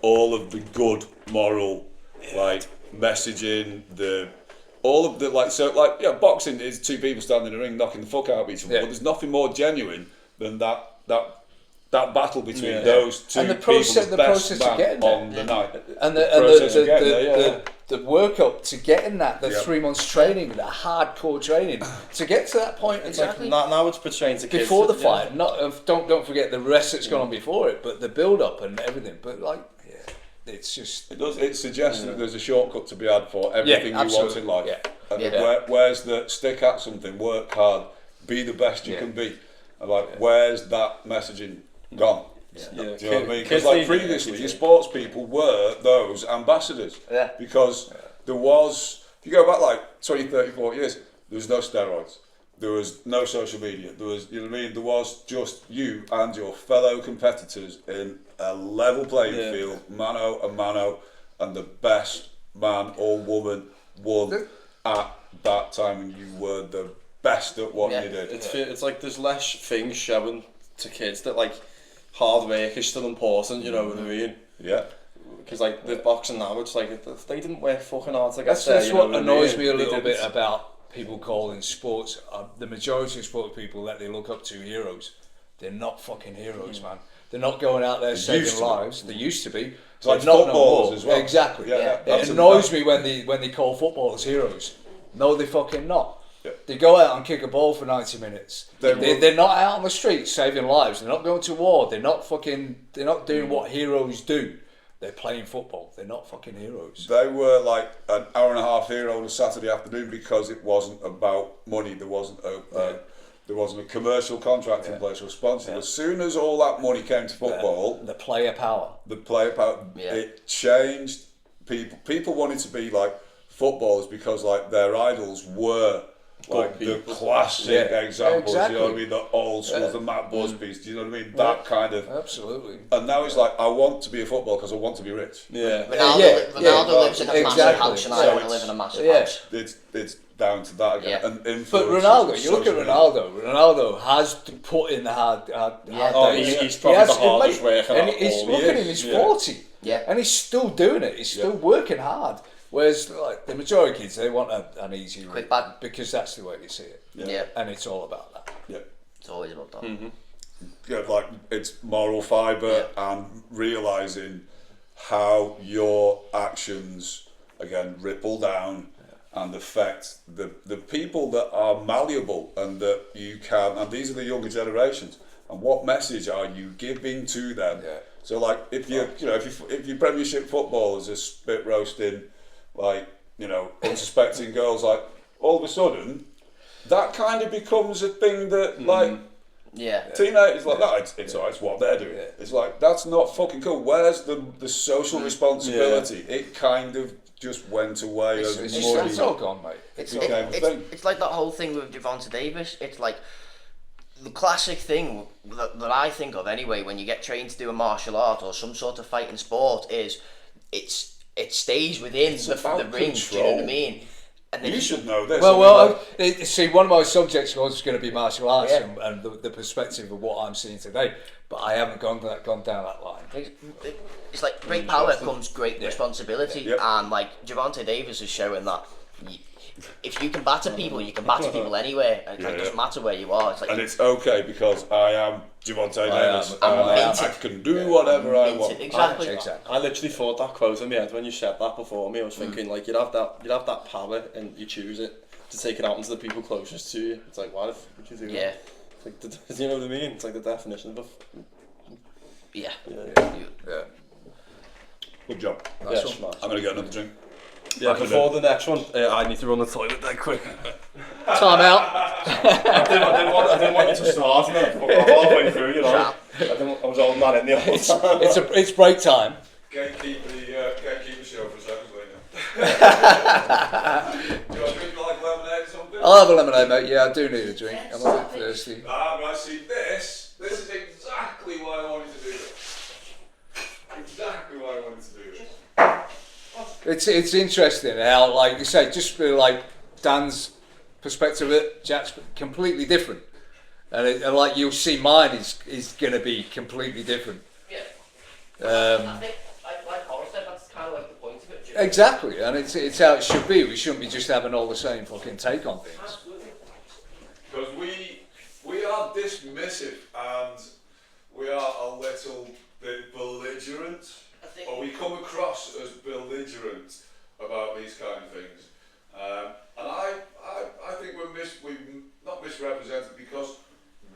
[SPEAKER 1] all of the good moral, like messaging, boxing is two people standing in the ring knocking the fuck out of each other. But there's nothing more genuine than that battle between those two
[SPEAKER 3] and the
[SPEAKER 1] people,
[SPEAKER 3] the process of getting
[SPEAKER 1] on the night,
[SPEAKER 3] and the work up to getting that, the 3 months training, the hardcore training to get to that point.
[SPEAKER 4] Exactly. Like now it's portraying to kids
[SPEAKER 3] before the fight. Don't forget the rest that's gone on before it, but the build up and everything. But like, it's just
[SPEAKER 1] it suggests that there's a shortcut to be had for everything you want in life. Where's the stick at something, work hard, be the best you can be, and like where's that messaging gone? Do you know what I mean? Because like previously, your sports people were those ambassadors. Because there was, if you go back like 20, 30, 40 years, there was no steroids. There was no social media. There was, you know what I mean? There was just you and your fellow competitors in a level playing field, mano a mano, and the best man or woman won at that time, and you were the best at what you did.
[SPEAKER 4] It's like there's less things showing to kids that like hard work is still important, you know what I mean?
[SPEAKER 1] Yeah.
[SPEAKER 4] Because like the boxing now, it's like they didn't work fucking hard to get there.
[SPEAKER 3] That's what annoys me a little bit about people calling sports, the majority of sports people that they look up to heroes. They're not fucking heroes, man. They're not going out there saving lives. They used to be.
[SPEAKER 1] It's like footballers as well.
[SPEAKER 3] Exactly. It annoys me when they call footballers heroes. No, they fucking not. They go out and kick a ball for 90 minutes. They're not out on the street saving lives. They're not going to war. They're not doing what heroes do. They're playing football. They're not fucking heroes.
[SPEAKER 1] They were like an hour and a half hero on a Saturday afternoon because it wasn't about money. There wasn't a commercial contract in place or sponsor. As soon as all that money came to football,
[SPEAKER 3] the player power,
[SPEAKER 1] it changed people. People wanted to be like footballers because like their idols were like the classic examples. You know what I mean? The old schools, the Matt Busbys. Do you know what I mean? That kind of
[SPEAKER 3] absolutely.
[SPEAKER 1] And now it's like I want to be a footballer because I want to be rich.
[SPEAKER 2] Ronaldo lives in a massive house, and I want to live in a massive house.
[SPEAKER 1] It's down to that again. And
[SPEAKER 3] but Ronaldo, you look at Ronaldo. Ronaldo has to put in the hard days.
[SPEAKER 4] He's probably the hardest worker.
[SPEAKER 3] And look at him. He's 40. And he's still doing it. He's still working hard. Whereas like the majority of kids, they want an easy route because that's the way they see it. And it's all about that.
[SPEAKER 2] It's always about that.
[SPEAKER 1] Like it's moral fibre and realising how your actions again ripple down and affect the people that are malleable and that you can, and these are the younger generations, and what message are you giving to them? So like if your Premiership footballers are spit roasting like, you know, unsuspecting girls, like all of a sudden that kind of becomes a thing that like teenagers like that. It's alright, it's what they're doing. It's like that's not fucking cool. Where's the social responsibility? It kind of just went away.
[SPEAKER 3] It's all gone, mate.
[SPEAKER 2] It's like that whole thing with Gervonta Davis. It's like the classic thing that I think of anyway when you get trained to do a martial art or some sort of fighting sport is it stays within the ring. Do you know what I mean? And then
[SPEAKER 1] you should know this.
[SPEAKER 3] See, one of my subjects was going to be martial arts and the perspective of what I'm seeing today, but I haven't gone down that line.
[SPEAKER 2] It's like great power comes great responsibility, and like Gervonta Davis is showing that if you can batter people, you can batter people anywhere, and it doesn't matter where you are. It's like,
[SPEAKER 1] and it's okay because I am Gervonta Davis. I can do whatever I want.
[SPEAKER 2] Exactly.
[SPEAKER 4] I literally thought that quote in my head when you said that before me. I was thinking like you'd have that power and you choose it to take it out into the people closest to you. It's like why would you do that? It's like you know what I mean? It's like the definition of
[SPEAKER 2] yeah.
[SPEAKER 1] Good job.
[SPEAKER 3] Nice
[SPEAKER 1] one. I'm gonna get another drink.
[SPEAKER 4] Yeah, before the next one, I need to run the toilet dead quick.
[SPEAKER 3] Time out.
[SPEAKER 4] I didn't want you to start, and I'm halfway through, you know. I was holding that in the whole time.
[SPEAKER 3] It's break time.
[SPEAKER 1] Gatekeep the show for a second, later. Do you want to drink like lemonade or something?
[SPEAKER 3] I'll have a lemonade, mate. Yeah, I do need a drink. I'm a bit thirsty.
[SPEAKER 1] Right, see, this is exactly why I wanted to do this. Exactly why I wanted to do this.
[SPEAKER 3] It's interesting how, like you say, just for like Dan's perspective of it, Jack's completely different. And like you'll see mine is going to be completely different.
[SPEAKER 2] Yeah. I think, like Colin said, that's kind of like the point of it.
[SPEAKER 3] Exactly, and it's how it should be. We shouldn't be just having all the same fucking take on things.
[SPEAKER 2] Absolutely.
[SPEAKER 1] Because we are dismissive and we are a little bit belligerent, or we come across as belligerent about these kind of things. And I think we're not misrepresented because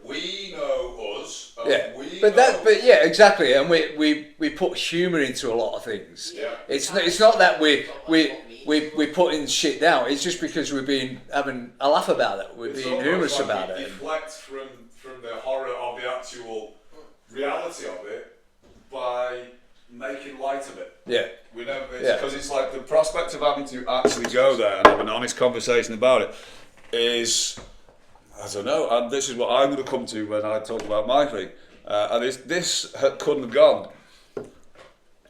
[SPEAKER 1] we know us.
[SPEAKER 3] Yeah, but yeah, exactly, and we put humour into a lot of things.
[SPEAKER 1] Yeah.
[SPEAKER 3] It's not that we're putting shit down. It's just because we've been having a laugh about it. We're being humorous
[SPEAKER 1] like
[SPEAKER 3] about
[SPEAKER 1] we
[SPEAKER 3] it.
[SPEAKER 1] deflect from the horror of the actual reality of it by making light of it.
[SPEAKER 3] Yeah.
[SPEAKER 1] We never, because it's like the prospect of having to actually go there and have an honest conversation about it is, I don't know, and this is what I'm going to come to when I talk about my thing. And this couldn't have gone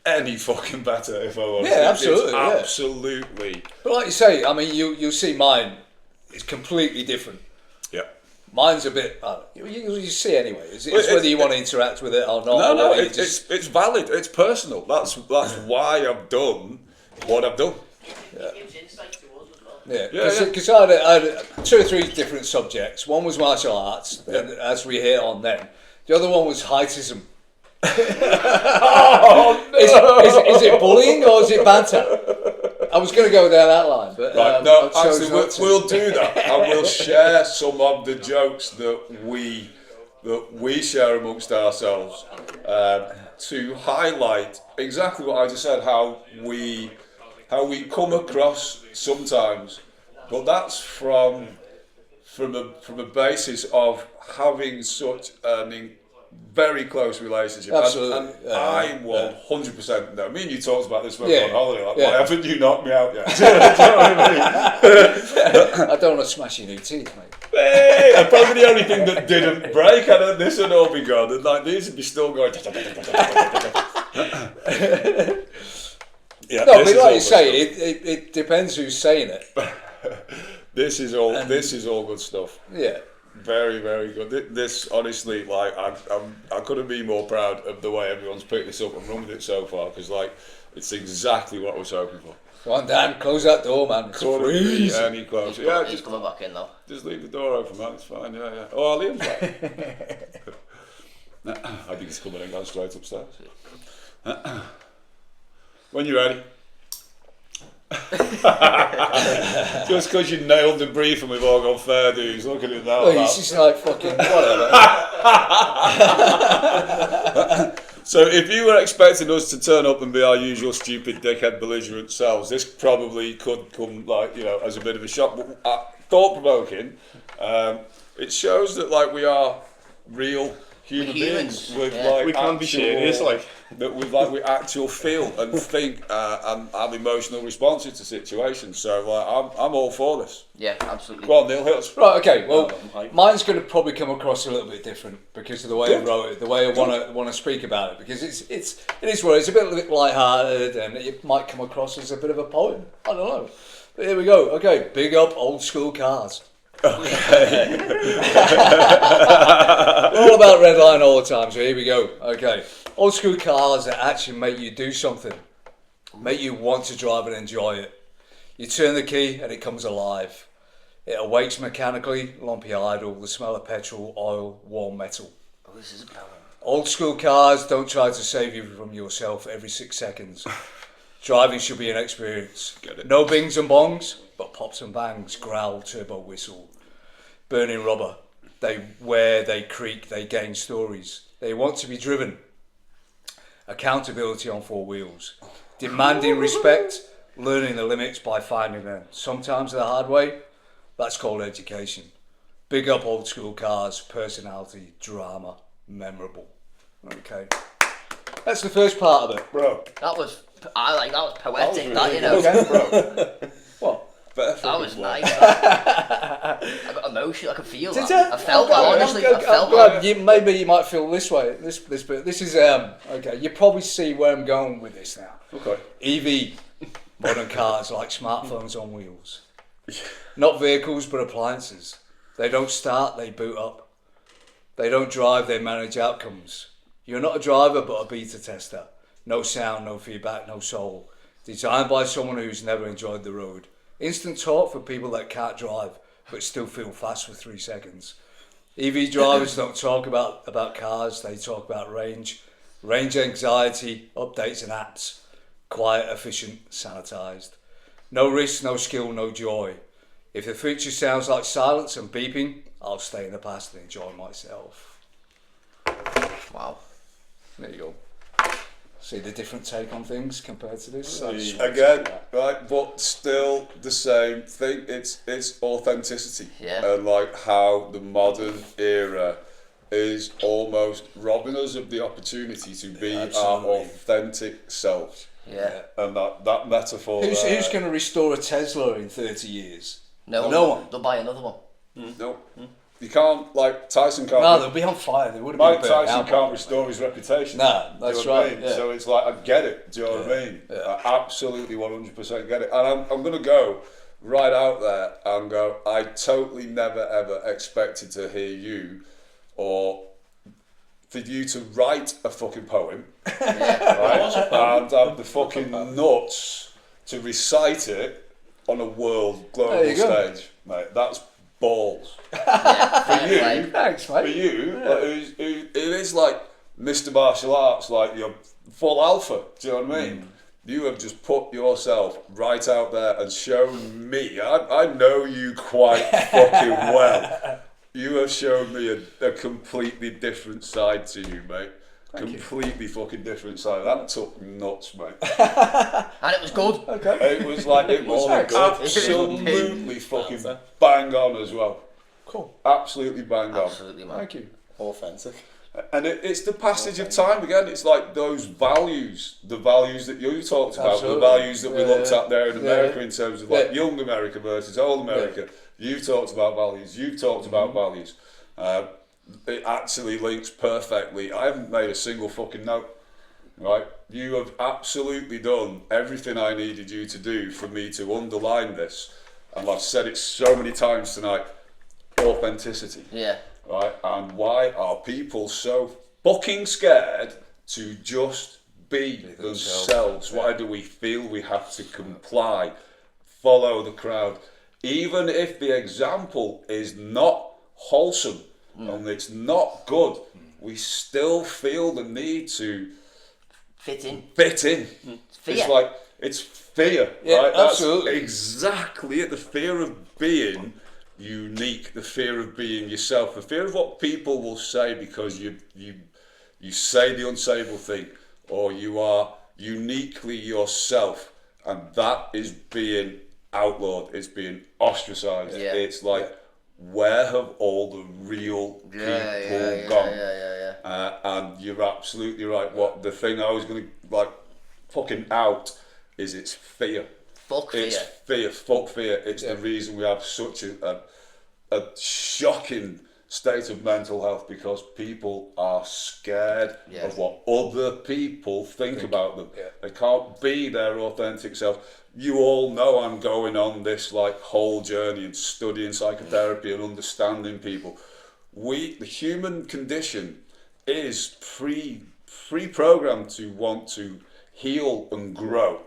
[SPEAKER 1] any fucking better if I was.
[SPEAKER 3] Yeah, absolutely.
[SPEAKER 1] It's absolutely.
[SPEAKER 3] But like you say, I mean, you'll see mine is completely different.
[SPEAKER 1] Yeah.
[SPEAKER 3] Mine's a bit. You see anyway. It's whether you want to interact with it or not.
[SPEAKER 1] No, it's valid. It's personal. That's why I've done what I've done.
[SPEAKER 2] It gives insight to us as well.
[SPEAKER 3] Yeah, because I had 2 or 3 different subjects. One was martial arts, and as we hit on then. The other one was heightism.
[SPEAKER 1] Oh, no.
[SPEAKER 3] Is it bullying or is it banter? I was going to go down that line, but
[SPEAKER 1] right, no, actually, we'll do that. I will share some of the jokes that we share amongst ourselves to highlight exactly what I just said. How we come across sometimes, but that's from a basis of having such an very close relationship.
[SPEAKER 3] Absolutely.
[SPEAKER 1] And I'm 100% no. Me and you talked about this when we were on holiday. Like, why haven't you knocked me out yet? Do you know what I mean?
[SPEAKER 3] I don't want to smash your new teeth, mate.
[SPEAKER 1] Hey, and probably the only thing that didn't break, and this would all be gone. And like these would be still going. Yeah,
[SPEAKER 3] no, but like you say, it depends who's saying it.
[SPEAKER 1] This is all good stuff.
[SPEAKER 3] Yeah.
[SPEAKER 1] Very, very good. This honestly, like, I couldn't be more proud of the way everyone's picked this up and run with it so far, because like it's exactly what I was hoping for.
[SPEAKER 3] Come on, Dan, close that door, man.
[SPEAKER 1] Couldn't be any closer. Yeah,
[SPEAKER 2] just coming back in though.
[SPEAKER 1] Just leave the door open, man. It's fine. Yeah. Oh, Liam's back. I think he's coming in, going straight upstairs. When you're ready. Just because you nailed the brief and we've all gone fair dues, look at it now.
[SPEAKER 3] Oh, he's just like fucking whatever.
[SPEAKER 1] So if you were expecting us to turn up and be our usual stupid dickhead belligerent selves, this probably could come like, you know, as a bit of a shock, but thought-provoking. It shows that like we are real human beings with like
[SPEAKER 4] we can be serious, like
[SPEAKER 1] that with like we actual feel and think and have emotional responses to situations. So like I'm all for this.
[SPEAKER 2] Yeah, absolutely.
[SPEAKER 1] Go on, Neil, hit us.
[SPEAKER 3] Right, okay. Well, mine's going to probably come across a little bit different because of the way I wrote it, the way I want to speak about it. Because it is what it's a bit light-hearted and it might come across as a bit of a poem. I don't know. But here we go. Okay, big up old school cars. Okay. We're all about Redline all the time, so here we go. Okay. Old school cars that actually make you do something, make you want to drive and enjoy it. You turn the key and it comes alive. It awakes mechanically, lumpy idle, the smell of petrol, oil, warm metal.
[SPEAKER 2] Oh, this is a poem.
[SPEAKER 3] Old school cars don't try to save you from yourself every 6 seconds. Driving should be an experience. No bings and bongs, but pops and bangs, growl, turbo whistle. Burning rubber. They wear, they creak, they gain stories. They want to be driven. Accountability on 4 wheels. Demanding respect, learning the limits by finding them. Sometimes the hard way, that's called education. Big up old school cars, personality, drama, memorable. Okay. That's the first part of it.
[SPEAKER 1] Bro.
[SPEAKER 2] That was that was poetic.
[SPEAKER 4] Really
[SPEAKER 2] That, you know.
[SPEAKER 1] Okay, bro.
[SPEAKER 3] What?
[SPEAKER 2] That was nice. I got emotional. I could feel that. I felt that, honestly. I felt that.
[SPEAKER 3] Maybe you might feel this way. This bit. This is okay. You probably see where I'm going with this now.
[SPEAKER 1] Okay.
[SPEAKER 3] EV, modern cars like smartphones on wheels. Not vehicles, but appliances. They don't start, they boot up. They don't drive, they manage outcomes. You're not a driver, but a beta tester. No sound, no feedback, no soul. Designed by someone who's never enjoyed the road. Instant torque for people that can't drive, but still feel fast for 3 seconds. EV drivers don't talk about cars, they talk about range. Range anxiety, updates and apps. Quiet, efficient, sanitized. No risk, no skill, no joy. If the future sounds like silence and beeping, I'll stay in the past and enjoy myself.
[SPEAKER 2] Wow.
[SPEAKER 3] There you go. See the different take on things compared to this?
[SPEAKER 1] Again, right, but still the same thing. It's authenticity.
[SPEAKER 2] Yeah.
[SPEAKER 1] And like how the modern era is almost robbing us of the opportunity to be our authentic selves.
[SPEAKER 2] Yeah.
[SPEAKER 1] And that metaphor.
[SPEAKER 3] Who's going to restore a Tesla in 30 years?
[SPEAKER 2] No one. They'll buy another one.
[SPEAKER 1] No. You can't, like, Tyson can't...
[SPEAKER 3] No, they'll be on fire. They would have
[SPEAKER 1] Mike
[SPEAKER 3] been burnt
[SPEAKER 1] Tyson
[SPEAKER 3] out.
[SPEAKER 1] can't restore his reputation.
[SPEAKER 3] No, that's
[SPEAKER 1] Do you know what I
[SPEAKER 3] right,
[SPEAKER 1] mean?
[SPEAKER 3] yeah.
[SPEAKER 1] So it's like, I get it. Do you know what I mean?
[SPEAKER 3] Yeah.
[SPEAKER 1] I absolutely 100% get it. And I'm going to go right out there and go, I totally never ever expected to hear you or for you to write a fucking poem, right? And have the fucking nuts to recite it on a global stage, mate. That's balls. For you,
[SPEAKER 3] thanks, mate.
[SPEAKER 1] For you, like, it is like Mr. Martial Arts, like you're full alpha. Do you know what I mean? You have just put yourself right out there and shown me. I know you quite fucking well. You have shown me a completely different side to you, mate. Completely fucking different side. That took nuts, mate.
[SPEAKER 2] And it was good.
[SPEAKER 3] Okay.
[SPEAKER 1] It was like, it was absolutely fucking bang on as well.
[SPEAKER 3] Cool.
[SPEAKER 1] Absolutely bang on.
[SPEAKER 2] Absolutely, man.
[SPEAKER 3] Thank you.
[SPEAKER 4] Authentic.
[SPEAKER 1] And it's the passage of time again. It's like those values, the values that you talked about,
[SPEAKER 3] Absolutely.
[SPEAKER 1] the values that we looked at there in America in terms of like
[SPEAKER 3] Yeah.
[SPEAKER 1] young America versus old America. You've talked about values. You've talked about values. It actually links perfectly. I haven't made a single fucking note. Right? You have absolutely done everything I needed you to do for me to underline this. And I've said it so many times tonight. Authenticity.
[SPEAKER 2] Yeah.
[SPEAKER 1] Right? And why are people so fucking scared to just be themselves? Why do we feel we have to comply, follow the crowd? Even if the example is not wholesome and it's not good, we still feel the need to
[SPEAKER 2] fit in.
[SPEAKER 1] Fear. It's like, it's fear, right?
[SPEAKER 3] Absolutely.
[SPEAKER 1] That's exactly it. The fear of being unique, the fear of being yourself, the fear of what people will say because you say the unsayable thing, or you are uniquely yourself, and that is being outlawed, it's being ostracized. It's like, where have all the real people gone? And you're absolutely right. What the thing I was going to like fucking out is it's fear.
[SPEAKER 2] Fuck fear.
[SPEAKER 1] It's fear. Fuck fear. It's the reason we have such a shocking state of mental health, because people are scared of what other people think about them. They can't be their authentic self. You all know I'm going on this like whole journey and studying psychotherapy and understanding people. The human condition is pre-programmed to want to heal and grow.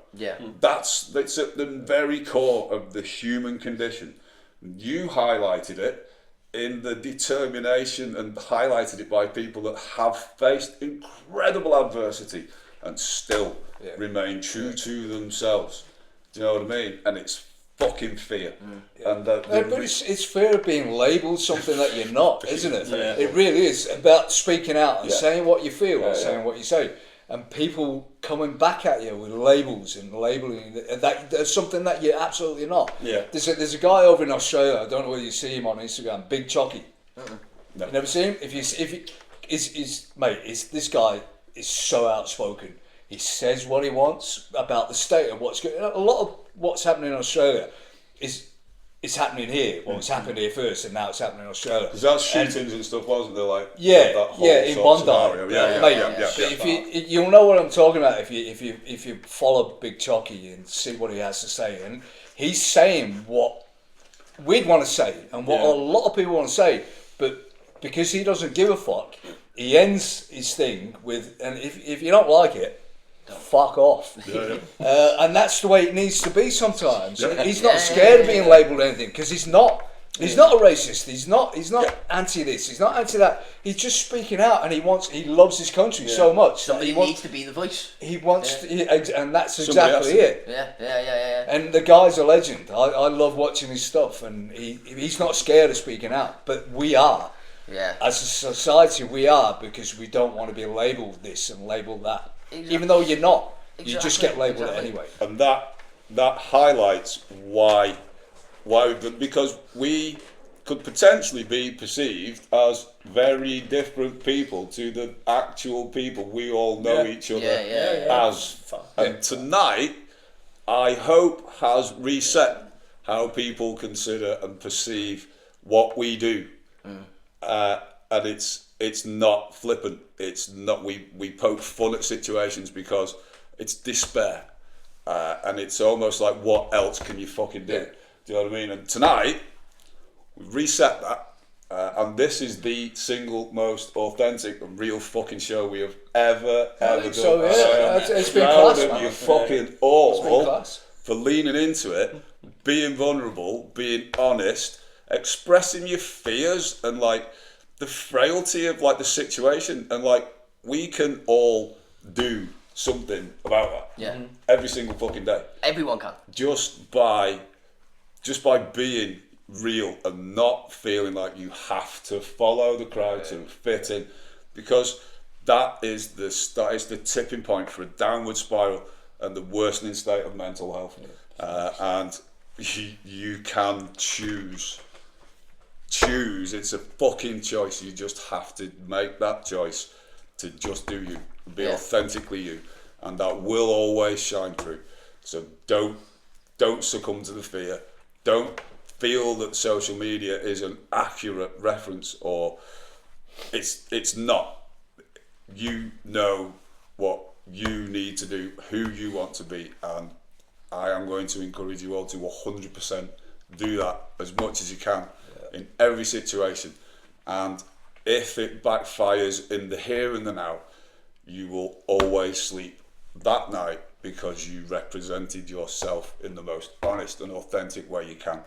[SPEAKER 1] That's at the very core of the human condition. You highlighted it in the determination and highlighted it by people that have faced incredible adversity and still remain true to themselves. Do you know what I mean? And it's fucking fear. And
[SPEAKER 3] but it's fear of being labelled something that you're not, isn't it? It really is about speaking out and saying what you feel and saying what you say. And people coming back at you with labels and labelling that's something that you're absolutely not. There's a guy over in Australia, I don't know whether you see him on Instagram, Big Chocky.
[SPEAKER 1] No.
[SPEAKER 3] You never see him? This guy is so outspoken. He says what he wants about the state of what's going. A lot of what's happening in Australia is happening here. Well, it's happened here first, and now it's happening in Australia.
[SPEAKER 1] Because that's shootings and stuff, wasn't there? Like
[SPEAKER 3] yeah,
[SPEAKER 1] that whole
[SPEAKER 3] in
[SPEAKER 1] sort of
[SPEAKER 3] Bondi.
[SPEAKER 1] scenario.
[SPEAKER 3] But if you'll know what I'm talking about if you follow Big Chocky and see what he has to say, and he's saying what we'd want to say and what a lot of people want to say, but because he doesn't give a fuck, he ends his thing with, and if you don't like it, fuck off. And that's the way it needs to be sometimes. He's not scared of being labelled anything, because he's not a racist. He's not anti this. He's not anti that. He's just speaking out, and he loves his country so much.
[SPEAKER 2] Somebody needs to be the voice.
[SPEAKER 3] He wants to, and that's exactly it.
[SPEAKER 2] Yeah.
[SPEAKER 3] And the guy's a legend. I love watching his stuff, and he's not scared of speaking out. But we are.
[SPEAKER 2] Yeah.
[SPEAKER 3] As a society, we are, because we don't want to be labelled this and labelled that. Exactly. Even though you're not, you just get labelled it anyway.
[SPEAKER 1] And that highlights why we've done, because we could potentially be perceived as very different people to the actual people we all know each other as. And tonight, I hope, has reset how people consider and perceive what we do. And it's not flippant. It's not, we poke fun at situations because it's despair. And it's almost like, what else can you fucking do? Do you know what I mean? And tonight, we've reset that. And this is the single most authentic and real fucking show we have ever done.
[SPEAKER 3] So, it's been class, man.
[SPEAKER 1] You fucking all for leaning into it, being vulnerable, being honest, expressing your fears and like the frailty of like the situation, and like we can all do something about that.
[SPEAKER 2] Yeah.
[SPEAKER 1] Every single fucking day.
[SPEAKER 2] Everyone can.
[SPEAKER 1] Just by being real and not feeling like you have to follow the crowd to fit in, because that is the tipping point for a downward spiral and the worsening state of mental health. And you can choose. It's a fucking choice. You just have to make that choice to just do you, be authentically you, and that will always shine through. So don't succumb to the fear. Don't feel that social media is an accurate reference, or it's not. You know what you need to do, who you want to be, and I am going to encourage you all to 100% do that as much as you can in every situation. And if it backfires in the here and the now, you will always sleep that night because you represented yourself in the most honest and authentic way you can.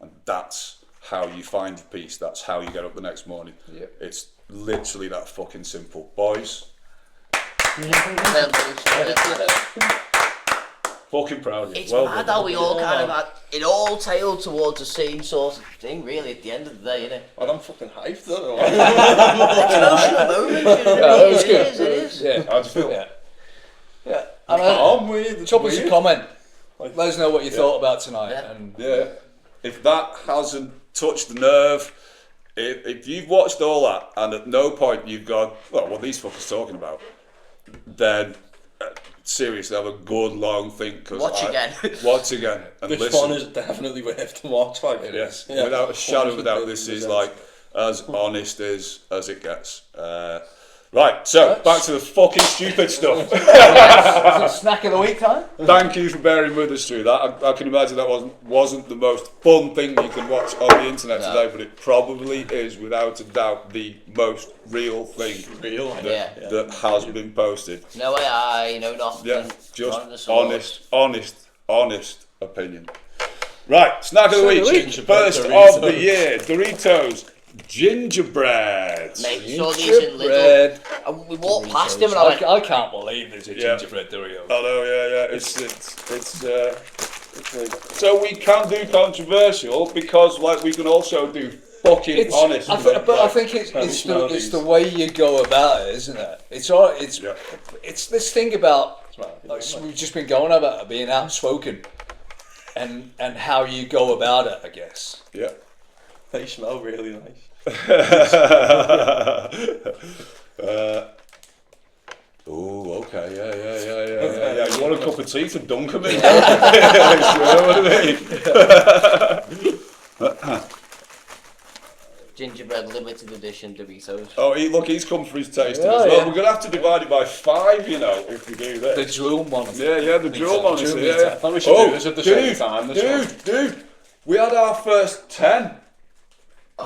[SPEAKER 1] And that's how you find your peace. That's how you get up the next morning. It's literally that fucking simple. Boys, fucking proud of you.
[SPEAKER 2] It's mad how we all kind of had, it all tailed towards the same sort of thing, really, at the end of the day, innit?
[SPEAKER 4] And I'm fucking hyped, though.
[SPEAKER 2] It's an emotional moment, you know what I mean? It is.
[SPEAKER 3] Yeah.
[SPEAKER 1] How'd you feel?
[SPEAKER 3] Yeah.
[SPEAKER 4] I'm weird.
[SPEAKER 3] Drop us a comment. Let us know what you thought about tonight.
[SPEAKER 2] Yeah.
[SPEAKER 3] And
[SPEAKER 1] If that hasn't touched the nerve, if you've watched all that and at no point you've gone, well, what are these fuckers talking about, then seriously have a good long think.
[SPEAKER 2] Watch again.
[SPEAKER 1] Watch again and
[SPEAKER 4] this
[SPEAKER 1] listen.
[SPEAKER 4] one is definitely worth to watch. Like it is.
[SPEAKER 1] Yeah. Without a shadow of a doubt, this is like as honest as it gets. Right, so back to the fucking stupid stuff.
[SPEAKER 3] Is it snack of the week time?
[SPEAKER 1] Thank you for bearing with us through that. I can imagine that wasn't the most fun thing you can watch on the internet today, but it probably is, without a doubt, the most real thing that has been posted.
[SPEAKER 2] No AI, no nothing.
[SPEAKER 1] Yeah, just honest opinion. Right, snack of the week. First of the year, Doritos. Gingerbread.
[SPEAKER 2] Mate, saw these in Lidl. And we walked past him and I went,
[SPEAKER 3] I can't believe there's a gingerbread Dorito.
[SPEAKER 1] I know, It's so we can do controversial because like we can also do fucking honest.
[SPEAKER 3] I think it's the way you go about it, isn't it? It's this thing about like we've just been going about being outspoken and how you go about it, I guess.
[SPEAKER 1] Yeah.
[SPEAKER 4] They smell really nice.
[SPEAKER 1] Oh, okay, yeah. You want a cup of tea to dunk them in? You know what I mean?
[SPEAKER 2] Gingerbread limited edition Doritos.
[SPEAKER 1] Oh, he's come for his tasting as well.
[SPEAKER 3] Yeah.
[SPEAKER 1] We're going to have to divide it by 5, you know, if we do this.
[SPEAKER 3] The drill monitor.
[SPEAKER 1] Yeah, the drill monitor. Yeah.
[SPEAKER 4] I thought we should do this at the same time.
[SPEAKER 1] Dude, we had our first 10.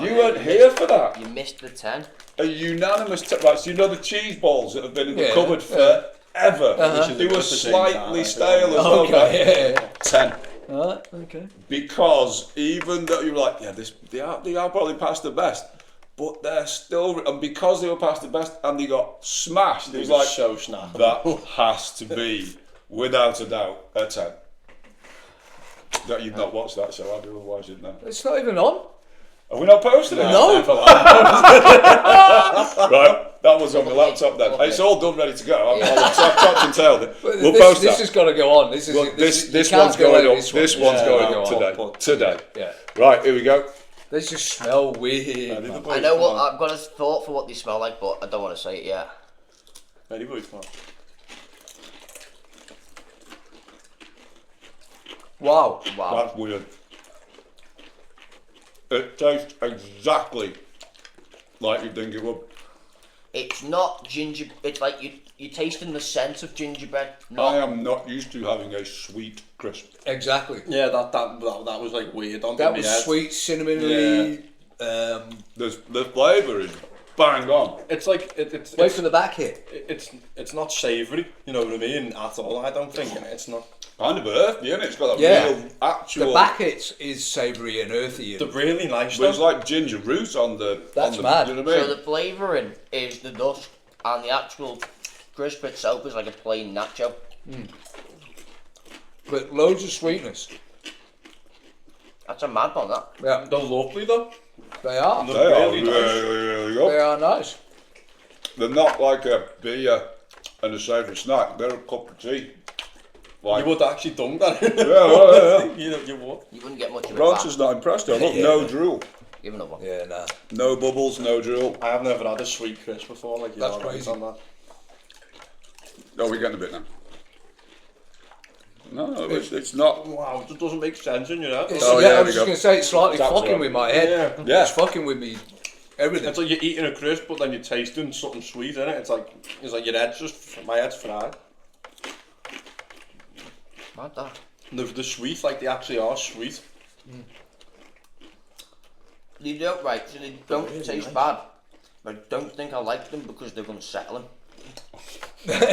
[SPEAKER 1] You weren't here for that.
[SPEAKER 2] You missed the 10.
[SPEAKER 1] A unanimous right, so you know the cheese balls that have been in the cupboard forever. They were slightly stale as well.
[SPEAKER 3] Okay,
[SPEAKER 1] 10.
[SPEAKER 3] Alright, okay.
[SPEAKER 1] Because even though you were like, they are probably past the best, but they're still, and because they were past the best and they got smashed, it was like,
[SPEAKER 4] so snap.
[SPEAKER 1] that has to be, without a doubt, a 10. That you've not watched that show, have you? Otherwise you'd know.
[SPEAKER 3] It's not even on.
[SPEAKER 1] Are we not posting it?
[SPEAKER 3] No.
[SPEAKER 1] Right, that was on my laptop then. It's all done, ready to go. I've touched and tailed it. We'll post
[SPEAKER 3] This
[SPEAKER 1] that.
[SPEAKER 3] has got to go on. This
[SPEAKER 1] One's going up. This one's going up today.
[SPEAKER 3] Yeah.
[SPEAKER 1] Right, here we go.
[SPEAKER 3] They just smell weird.
[SPEAKER 2] I know what I've got a thought for what they smell like, but I don't want to say it yet.
[SPEAKER 4] Ready, boys, come on.
[SPEAKER 3] Wow.
[SPEAKER 1] That's weird. It tastes exactly like you think it would.
[SPEAKER 2] It's not ginger. It's like you're tasting the scent of gingerbread.
[SPEAKER 1] I am not used to having a sweet crisp.
[SPEAKER 3] Exactly.
[SPEAKER 4] Yeah, that was like weird.
[SPEAKER 3] That was sweet, cinnamony.
[SPEAKER 1] The flavour is bang on.
[SPEAKER 4] It's like it's
[SPEAKER 3] Wait for the back hit.
[SPEAKER 4] It's not savoury. You know what I mean? At all. I don't think it's not.
[SPEAKER 1] Kind of earthy, isn't it? It's got that real actual.
[SPEAKER 3] The back hit is savoury and earthy.
[SPEAKER 4] They're really nice.
[SPEAKER 1] But it's like ginger root on the.
[SPEAKER 3] That's
[SPEAKER 1] on the,
[SPEAKER 3] mad.
[SPEAKER 1] You know what I mean?
[SPEAKER 2] So the flavouring is the dust, and the actual crisp itself is like a plain nacho.
[SPEAKER 3] But loads of sweetness.
[SPEAKER 2] That's a mad one, that.
[SPEAKER 3] Yeah,
[SPEAKER 4] They're lovely though.
[SPEAKER 3] they are.
[SPEAKER 1] They are
[SPEAKER 4] really nice.
[SPEAKER 1] really good.
[SPEAKER 3] They are nice.
[SPEAKER 1] They're not like a beer and a savoury snack. They're a cup of tea. Like,
[SPEAKER 4] You would actually dunk that.
[SPEAKER 1] yeah.
[SPEAKER 4] You would.
[SPEAKER 2] You wouldn't get much of it
[SPEAKER 1] Francis not impressed. Though. Look, no drool,
[SPEAKER 2] Give another one.
[SPEAKER 3] Yeah, nah.
[SPEAKER 1] no bubbles, no drool.
[SPEAKER 4] I have never had a sweet crisp before. Like
[SPEAKER 3] That's
[SPEAKER 4] right
[SPEAKER 3] crazy.
[SPEAKER 4] on that.
[SPEAKER 1] Oh, we're getting a bit now. No, it's not.
[SPEAKER 4] Wow, it just doesn't make sense in your head.
[SPEAKER 1] Oh,
[SPEAKER 3] I
[SPEAKER 1] there
[SPEAKER 3] was
[SPEAKER 1] we
[SPEAKER 3] just
[SPEAKER 1] go.
[SPEAKER 3] going to say, it's slightly
[SPEAKER 1] That's
[SPEAKER 3] fucking
[SPEAKER 1] right.
[SPEAKER 3] with my head.
[SPEAKER 1] Yeah.
[SPEAKER 3] It's fucking with me. Everything.
[SPEAKER 4] It's like you're eating a crisp, but then you're tasting something sweet in it. It's like your head's my head's fried.
[SPEAKER 2] Mad that.
[SPEAKER 4] The sweet, like they actually are sweet.
[SPEAKER 2] They don't right, so they don't taste bad. But I don't think I like them because they're unsettling.
[SPEAKER 1] I can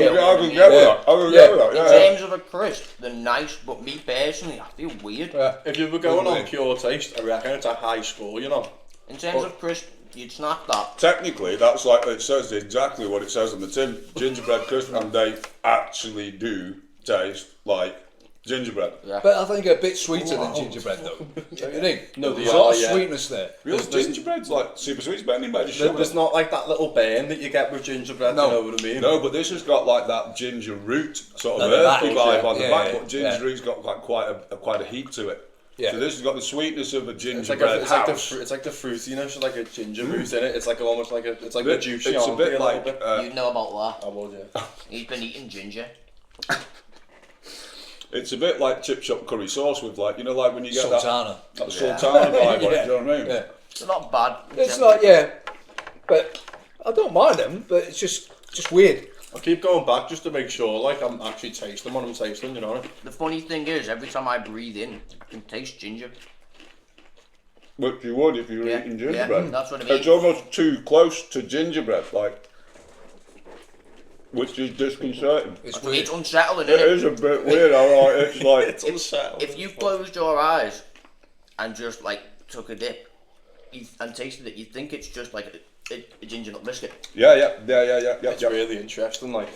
[SPEAKER 1] get with that.
[SPEAKER 2] In terms of a crisp, they're nice, but me personally, I feel weird.
[SPEAKER 4] If you were going on pure taste, I reckon it's a high score, you know.
[SPEAKER 2] In terms of crisp, you'd snap that.
[SPEAKER 1] Technically, that's like it says exactly what it says on the tin. Gingerbread crisp, and they actually do taste like gingerbread.
[SPEAKER 2] Yeah.
[SPEAKER 3] But I think a bit sweeter than gingerbread, though. Don't you think?
[SPEAKER 4] No, they
[SPEAKER 3] There's a lot
[SPEAKER 4] are,
[SPEAKER 3] of
[SPEAKER 4] yeah.
[SPEAKER 3] sweetness there.
[SPEAKER 1] Real gingerbread's like super sweet, it's better than made of sugar.
[SPEAKER 4] There's not like that little burn that you get with gingerbread,
[SPEAKER 3] No.
[SPEAKER 4] you know what I mean?
[SPEAKER 1] No, but this has got like that ginger root sort of
[SPEAKER 3] At the back,
[SPEAKER 1] earthy vibe on the
[SPEAKER 3] yeah,
[SPEAKER 1] back,
[SPEAKER 3] yeah,
[SPEAKER 1] but ginger
[SPEAKER 3] yeah.
[SPEAKER 1] root's got like quite a heat to it.
[SPEAKER 3] Yeah.
[SPEAKER 1] So this has got the sweetness of a
[SPEAKER 4] It's like,
[SPEAKER 1] gingerbread house.
[SPEAKER 4] it's like the fruitiness of like a ginger root in it. It's like almost like it's like
[SPEAKER 1] Bit-
[SPEAKER 4] the juicy
[SPEAKER 1] it's a
[SPEAKER 4] on
[SPEAKER 1] bit
[SPEAKER 4] it,
[SPEAKER 1] like
[SPEAKER 2] You know about
[SPEAKER 4] I would, yeah.
[SPEAKER 2] that. He's been eating ginger.
[SPEAKER 1] it's a bit like chip shop curry sauce with like like when you get
[SPEAKER 3] Sultana.
[SPEAKER 1] that sultana vibe on it.
[SPEAKER 3] Yeah.
[SPEAKER 1] Do you know what I mean?
[SPEAKER 3] Yeah.
[SPEAKER 2] They're not bad.
[SPEAKER 3] It's not, yeah. But I don't mind them, but it's just weird.
[SPEAKER 4] I keep going back just to make sure, like I'm actually tasting what I'm tasting, you know.
[SPEAKER 2] The funny thing is, every time I breathe in, I can taste ginger.
[SPEAKER 1] Which you would if you were eating gingerbread.
[SPEAKER 2] Yeah, that's what I mean.
[SPEAKER 1] It's almost too close to gingerbread, like, which is disconcerting.
[SPEAKER 3] It's weird.
[SPEAKER 2] It's unsettling,
[SPEAKER 1] It
[SPEAKER 2] isn't it?
[SPEAKER 1] is a bit weird, alright. It's like
[SPEAKER 4] It's unsettling.
[SPEAKER 2] If you closed your eyes and just like took a dip and tasted it, you'd think it's just like a ginger nut biscuit,
[SPEAKER 1] yeah.
[SPEAKER 4] It's really interesting, like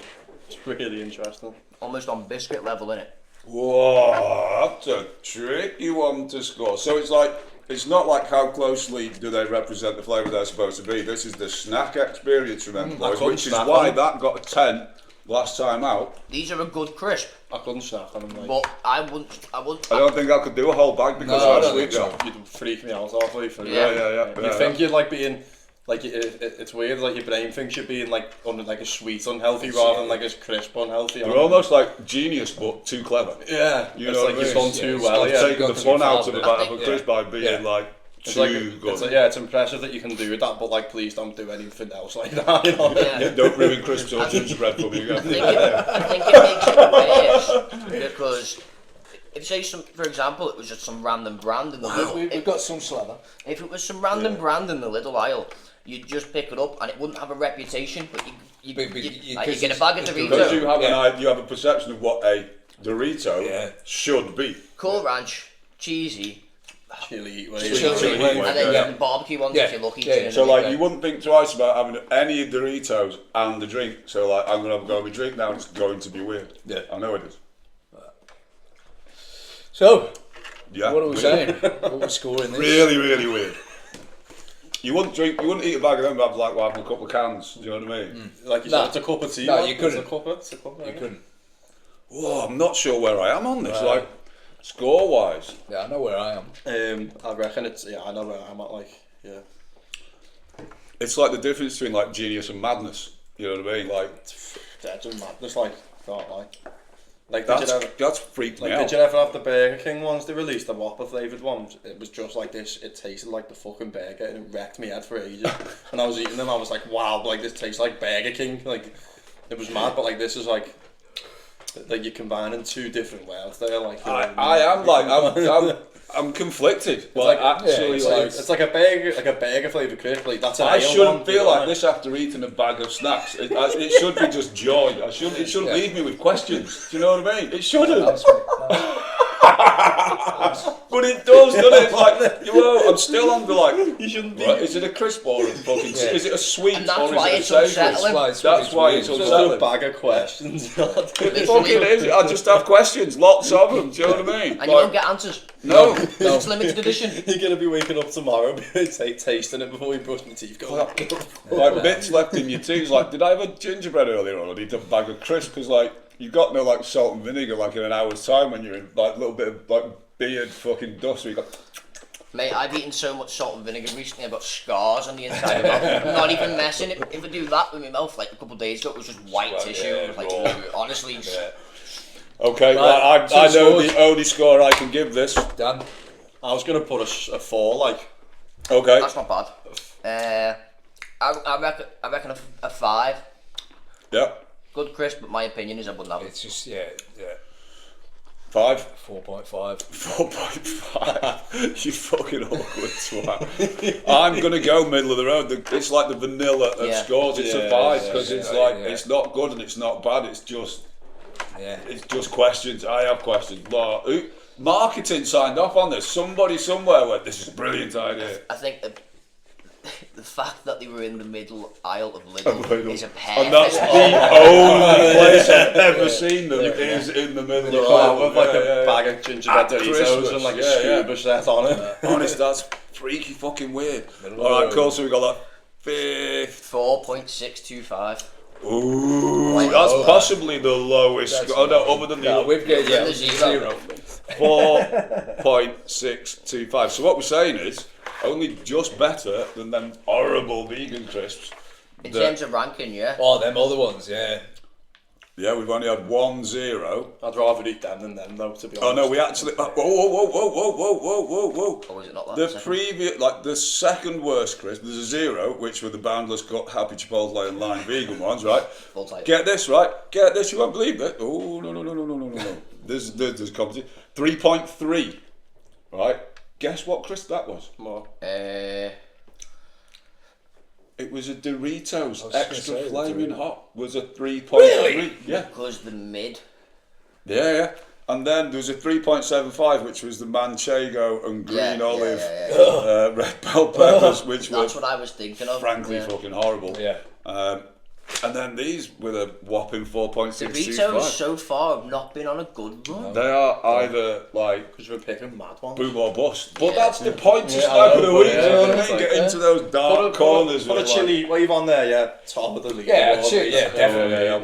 [SPEAKER 4] it's really interesting.
[SPEAKER 2] almost on biscuit level, innit?
[SPEAKER 1] Whoa, that's a tricky one to score. So it's like, it's not like how closely do they represent the flavour they're supposed to be. This is the snack experience from them boys, which is why that got a 10 last time out.
[SPEAKER 2] These are a good crisp,
[SPEAKER 4] I couldn't snack on them, like.
[SPEAKER 2] but I wouldn't.
[SPEAKER 1] I don't think I could do a whole bag because
[SPEAKER 3] No, I
[SPEAKER 1] I'm
[SPEAKER 3] don't
[SPEAKER 1] sweet.
[SPEAKER 3] think so.
[SPEAKER 4] You'd freak me out halfway through.
[SPEAKER 2] Yeah.
[SPEAKER 1] Yeah.
[SPEAKER 4] You think you'd like being like it's weird. Like your brain thinks you're being like under like a sweet unhealthy rather than like a crisp unhealthy.
[SPEAKER 1] They're almost like genius, but too clever.
[SPEAKER 4] Yeah,
[SPEAKER 1] you know,
[SPEAKER 4] like you've done too well.
[SPEAKER 1] Yeah, taking the fun out of
[SPEAKER 3] a
[SPEAKER 1] crisp by being like.
[SPEAKER 4] It's like, it's impressive that you can do that, but like, please don't do anything else like that. You know?
[SPEAKER 1] Don't ruin crisps or gingerbread for me.
[SPEAKER 2] I think it makes it worse because if say for example, it was just some random brand in the little.
[SPEAKER 3] We've got some slather.
[SPEAKER 2] If it was some random brand in the little aisle, you'd just pick it up and it wouldn't have a reputation, but you get a bag of Doritos.
[SPEAKER 1] Because you have a perception of what a Dorito should be.
[SPEAKER 2] Cool Ranch, cheesy.
[SPEAKER 4] Chili,
[SPEAKER 2] and then you have the barbecue ones if you're lucky.
[SPEAKER 1] So like you wouldn't think twice about having any Doritos and the drink. So like I'm gonna go with drink now. It's going to be weird. Yeah, I know it is.
[SPEAKER 3] So,
[SPEAKER 1] what
[SPEAKER 3] are we saying? What are we scoring this?
[SPEAKER 1] Really, really weird. You wouldn't eat a bag of them, but have a couple of cans. Do you know what I mean?
[SPEAKER 4] Like you said, it's a cup of tea.
[SPEAKER 3] No, you couldn't.
[SPEAKER 4] It's a cup.
[SPEAKER 3] You couldn't.
[SPEAKER 1] Whoa, I'm not sure where I am on this. Like. Score-wise?
[SPEAKER 3] Yeah, I know where I am.
[SPEAKER 4] I reckon I know where I'm at,
[SPEAKER 1] It's like the difference between, like, genius and madness. You know what I mean? Like...
[SPEAKER 4] That's madness, like, God, like...
[SPEAKER 1] That's freaked me out.
[SPEAKER 4] Did you ever have the Burger King ones? They released the Whopper flavoured ones. It was just like this. It tasted like the fucking burger and it wrecked me head for ages. And I was eating them, I was like, wow, like, this tastes like Burger King. Like, it was mad, but, like, this is, like you're combining two different worlds there, like
[SPEAKER 1] I'm conflicted.
[SPEAKER 4] But
[SPEAKER 1] actually,
[SPEAKER 4] it's like a burger flavour crisp. Like that's
[SPEAKER 1] I shouldn't feel like this after eating a bag of snacks. It should be just joy. It shouldn't leave me with questions. Do you know what I mean? It shouldn't. But it does, doesn't it? It's like, I'm still under like,
[SPEAKER 4] you shouldn't be.
[SPEAKER 1] Is it a crisp or a fucking? Is it a sweet or is it a
[SPEAKER 2] savoury?
[SPEAKER 1] That's why it's unsettling.
[SPEAKER 4] A bag of questions.
[SPEAKER 1] It fucking is. I just have questions, lots of them. Do you know what I mean?
[SPEAKER 2] And you won't get answers.
[SPEAKER 1] No.
[SPEAKER 2] It's limited edition.
[SPEAKER 4] You're gonna be waking up tomorrow, tasting it before you brush my teeth.
[SPEAKER 1] Like bits left in your teeth. Like, did I have a gingerbread earlier on? I need a bag of crisps because like. You've got no like salt and vinegar like in an hour's time when you're in like a little bit of like beard fucking dust. Where you got.
[SPEAKER 2] Mate, I've eaten so much salt and vinegar recently. I've got scars on the inside of my mouth. I'm not even messing. If I do that with my mouth, like a couple of days ago, it was just white tissue. Honestly.
[SPEAKER 1] Okay, right, I know the only score I can give this.
[SPEAKER 3] Dan,
[SPEAKER 4] I was gonna put a 4. Like.
[SPEAKER 1] Okay.
[SPEAKER 2] That's not bad. I reckon a 5.
[SPEAKER 1] Yeah.
[SPEAKER 2] Good crisp, but my opinion is I wouldn't have it.
[SPEAKER 3] It's just
[SPEAKER 1] 5.
[SPEAKER 3] 4.5.
[SPEAKER 1] 4.5. You fucking awkward twat. I'm gonna go middle of the road. It's like the vanilla of scores. It's a 5 because it's like it's not good and it's not bad. It's just it's just questions. I have questions. Marketing signed off on this. Somebody somewhere went, this is a brilliant idea.
[SPEAKER 2] I think the fact that they were in the middle aisle of Lidl is a perfect.
[SPEAKER 1] And that's the only place I've ever seen them is in the middle of the aisle
[SPEAKER 4] with like a bag of gingerbread Doritos and like a scuba set on it.
[SPEAKER 1] Honest, that's freaky fucking weird. Alright, cool, so we got that
[SPEAKER 2] 4.625.
[SPEAKER 1] Ooh, that's possibly the lowest. Other than the
[SPEAKER 3] we've got 0.
[SPEAKER 1] 4.625. So what we're saying is only just better than them horrible vegan crisps.
[SPEAKER 2] In terms of ranking,
[SPEAKER 3] Oh, them other ones,
[SPEAKER 1] Yeah, we've only had 1-0.
[SPEAKER 4] I'd rather eat them than them, though. To be honest.
[SPEAKER 1] Oh no, we actually. Whoa!
[SPEAKER 2] Or was it not that?
[SPEAKER 1] The previous, like the second worst crisp, there's a 0, which were the boundless happy Chipotle and lime vegan ones, right? Get this, right? Get this. You won't believe it. Oh no. There's competition. 3.3, right? Guess what crisp that was?
[SPEAKER 4] More.
[SPEAKER 1] It was a Doritos extra
[SPEAKER 3] say,
[SPEAKER 1] flaming hot. Was a 3.3.
[SPEAKER 3] Really?
[SPEAKER 1] Yeah.
[SPEAKER 2] Because the mid.
[SPEAKER 1] Yeah. And then there was a 3.75, which was the manchego and green olive red bell peppers, which
[SPEAKER 2] That's what I was thinking of.
[SPEAKER 1] frankly fucking horrible.
[SPEAKER 3] Yeah.
[SPEAKER 1] And then these with a whopping 4.625.
[SPEAKER 2] Doritos so far have not been on a good run.
[SPEAKER 1] They are either like
[SPEAKER 4] Because we're picking mad ones.
[SPEAKER 1] boom or bust. But that's the point to snipe of the week. You know what I mean? Get into those dark corners.
[SPEAKER 4] Put a chili wave on there, yeah. Top of the league.
[SPEAKER 3] Yeah, definitely.
[SPEAKER 1] I'm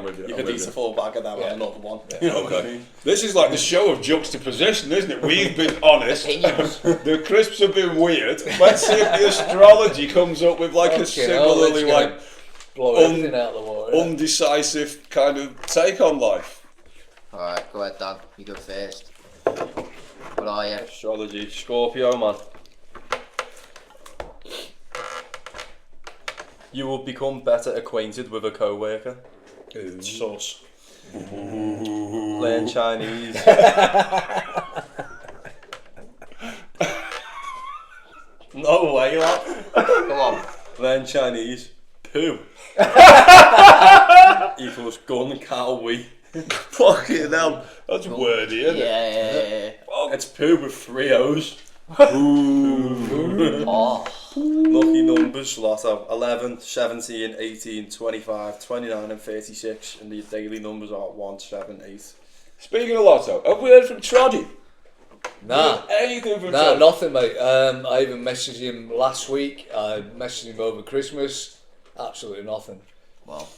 [SPEAKER 1] with you.
[SPEAKER 4] You could eat a full bag of that with another one. You know what I mean?
[SPEAKER 1] This is like the show of juxtaposition, isn't it? We've been honest.
[SPEAKER 2] Opinions.
[SPEAKER 1] The crisps have been weird. Let's see if the astrology comes up with like a similarly like
[SPEAKER 3] blow everything out the water.
[SPEAKER 1] undecisive kind of take on life.
[SPEAKER 2] Alright, go ahead, Dan. You go first. What are you?
[SPEAKER 4] Astrology, Scorpio, man. You will become better acquainted with a co-worker. Sus. Learn Chinese. No way, lad.
[SPEAKER 2] Come on.
[SPEAKER 4] Learn Chinese. Poo. Equals gun, cow, we.
[SPEAKER 1] Fucking hell. That's wordy, isn't it?
[SPEAKER 2] Yeah.
[SPEAKER 4] It's poo with 3 O's.
[SPEAKER 2] Oh.
[SPEAKER 4] Lucky numbers, Lotto. 11, 17, 18, 25, 29 and 36. And the daily numbers are 1, 7, 8.
[SPEAKER 1] Speaking of Lotto, have we heard from Troddy?
[SPEAKER 3] Nah.
[SPEAKER 1] Anything from
[SPEAKER 3] Nah,
[SPEAKER 1] Troddy?
[SPEAKER 3] nothing, mate. I even messaged him last week. I messaged him over Christmas. Absolutely nothing.
[SPEAKER 2] Well.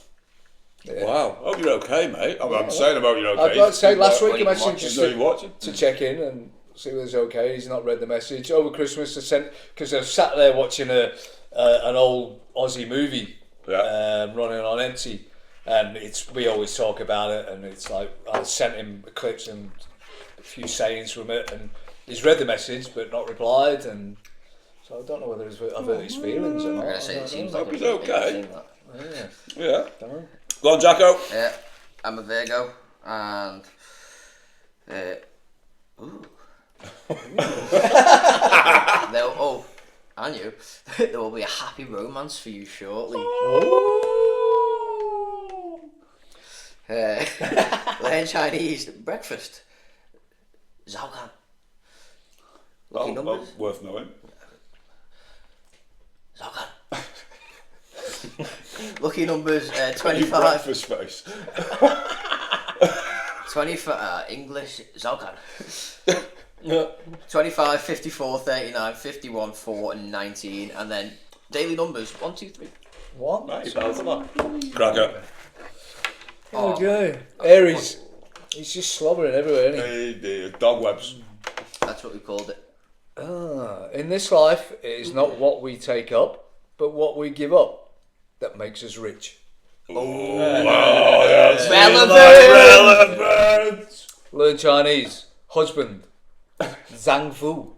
[SPEAKER 3] Yeah.
[SPEAKER 1] Wow. Hope you're okay, mate. I'm saying about you're okay.
[SPEAKER 3] I'd like to say last week I
[SPEAKER 2] What are you
[SPEAKER 3] messaged him
[SPEAKER 1] So you watching?
[SPEAKER 3] to check in and see whether he's okay. He's not read the message. Over Christmas I sent, because I sat there watching an old Aussie movie running on empty, and we always talk about it, and it's like I sent him clips and a few sayings from it, and he's read the message but not replied, and so I don't know whether I've hurt his feelings or not.
[SPEAKER 2] I'm going to say it seems like
[SPEAKER 1] Hope he's okay.
[SPEAKER 3] Yeah.
[SPEAKER 1] Yeah. Go on, Jacko.
[SPEAKER 2] Yeah, I'm a Virgo, and and you, there will be a happy romance for you shortly. Learn Chinese breakfast. Zhaogan. Lucky numbers.
[SPEAKER 1] Worth knowing.
[SPEAKER 2] Zhaogan. Lucky numbers 25.
[SPEAKER 1] Breakfast space.
[SPEAKER 2] 25 English Zhaogan. 25, 54, 39, 51, 4 and 19, and then daily numbers 1, 2, 3.
[SPEAKER 3] What?
[SPEAKER 4] Nice, balance them up.
[SPEAKER 1] Cracker.
[SPEAKER 3] Okay. Aries. He's just slobbering everywhere, isn't he?
[SPEAKER 1] Hey, dog webs.
[SPEAKER 2] That's what we called it.
[SPEAKER 3] In this life, it is not what we take up, but what we give up that makes us rich.
[SPEAKER 2] Relevant!
[SPEAKER 3] Learn Chinese. Husband. Zhang Fu.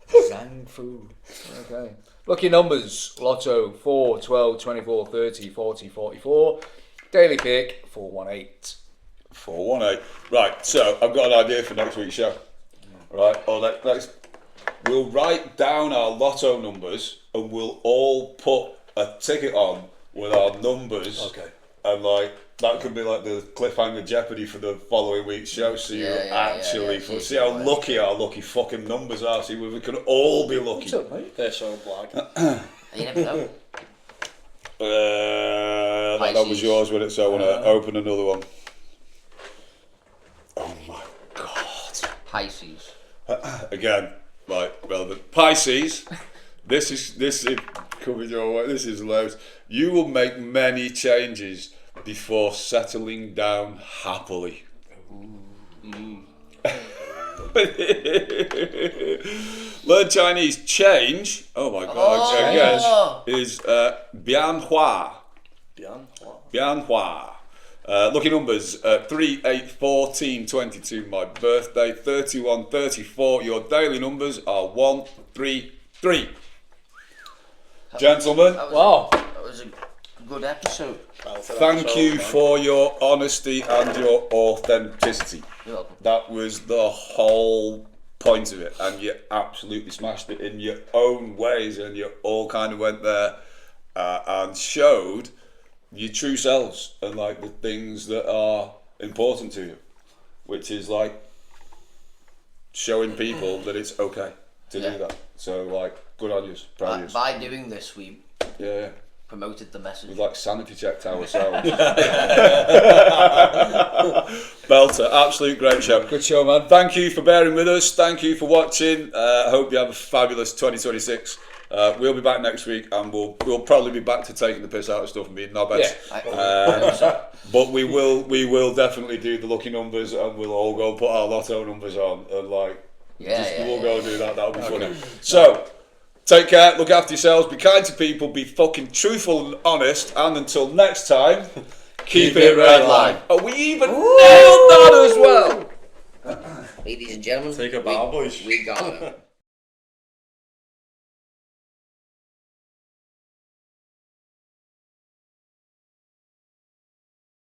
[SPEAKER 3] Zhang Fu. Okay. Lucky numbers. Lotto 4, 12, 24, 30, 40, 44. Daily pick 418.
[SPEAKER 1] 418. Right, so I've got an idea for next week's show. Right, we'll write down our lotto numbers and we'll all put a ticket on with our numbers.
[SPEAKER 3] Okay.
[SPEAKER 1] And that could be like the cliffhanger Jeopardy for the following week's show. So see how lucky our lucky fucking numbers are. See whether we can all be lucky.
[SPEAKER 3] What's up, mate?
[SPEAKER 4] They're so black.
[SPEAKER 2] You never know.
[SPEAKER 1] That was yours, wasn't it? So I want to open another one. Oh my god.
[SPEAKER 2] Pisces.
[SPEAKER 1] Again, relevant. Pisces. This is coming your way. This is loads. You will make many changes before settling down happily. Learn Chinese. Change. Oh my god. Again, is bianhua. Bianhua. Lucky numbers 3, 8, 14, 22, my birthday, 31, 34. Your daily numbers are 1, 3, 3. Gentlemen,
[SPEAKER 2] That was a good episode.
[SPEAKER 1] thank you for your honesty and your authenticity.
[SPEAKER 2] You're welcome.
[SPEAKER 1] That was the whole point of it, and you absolutely smashed it in your own ways, and you all kind of went there and showed your true selves and the things that are important to you, which is showing people that it's okay to do that. So good on you, proud of you.
[SPEAKER 2] By doing this, we promoted the message.
[SPEAKER 1] We've like sanity checked ourselves. Belter, absolute great show.
[SPEAKER 3] Good show, man.
[SPEAKER 1] Thank you for bearing with us. Thank you for watching. I hope you have a fabulous 2026. We'll be back next week, and we'll probably be back to taking the piss out of stuff and being knobheads. But we will definitely do the lucky numbers, and we'll all go put our lotto numbers on, and like we'll go do that. That'll be funny. So take care, look after yourselves, be kind to people, be fucking truthful and honest, and until next time, keep it redline. Oh, we even nailed that as well.
[SPEAKER 2] Ladies and gentlemen,
[SPEAKER 4] take a bow, boys.
[SPEAKER 2] We got it.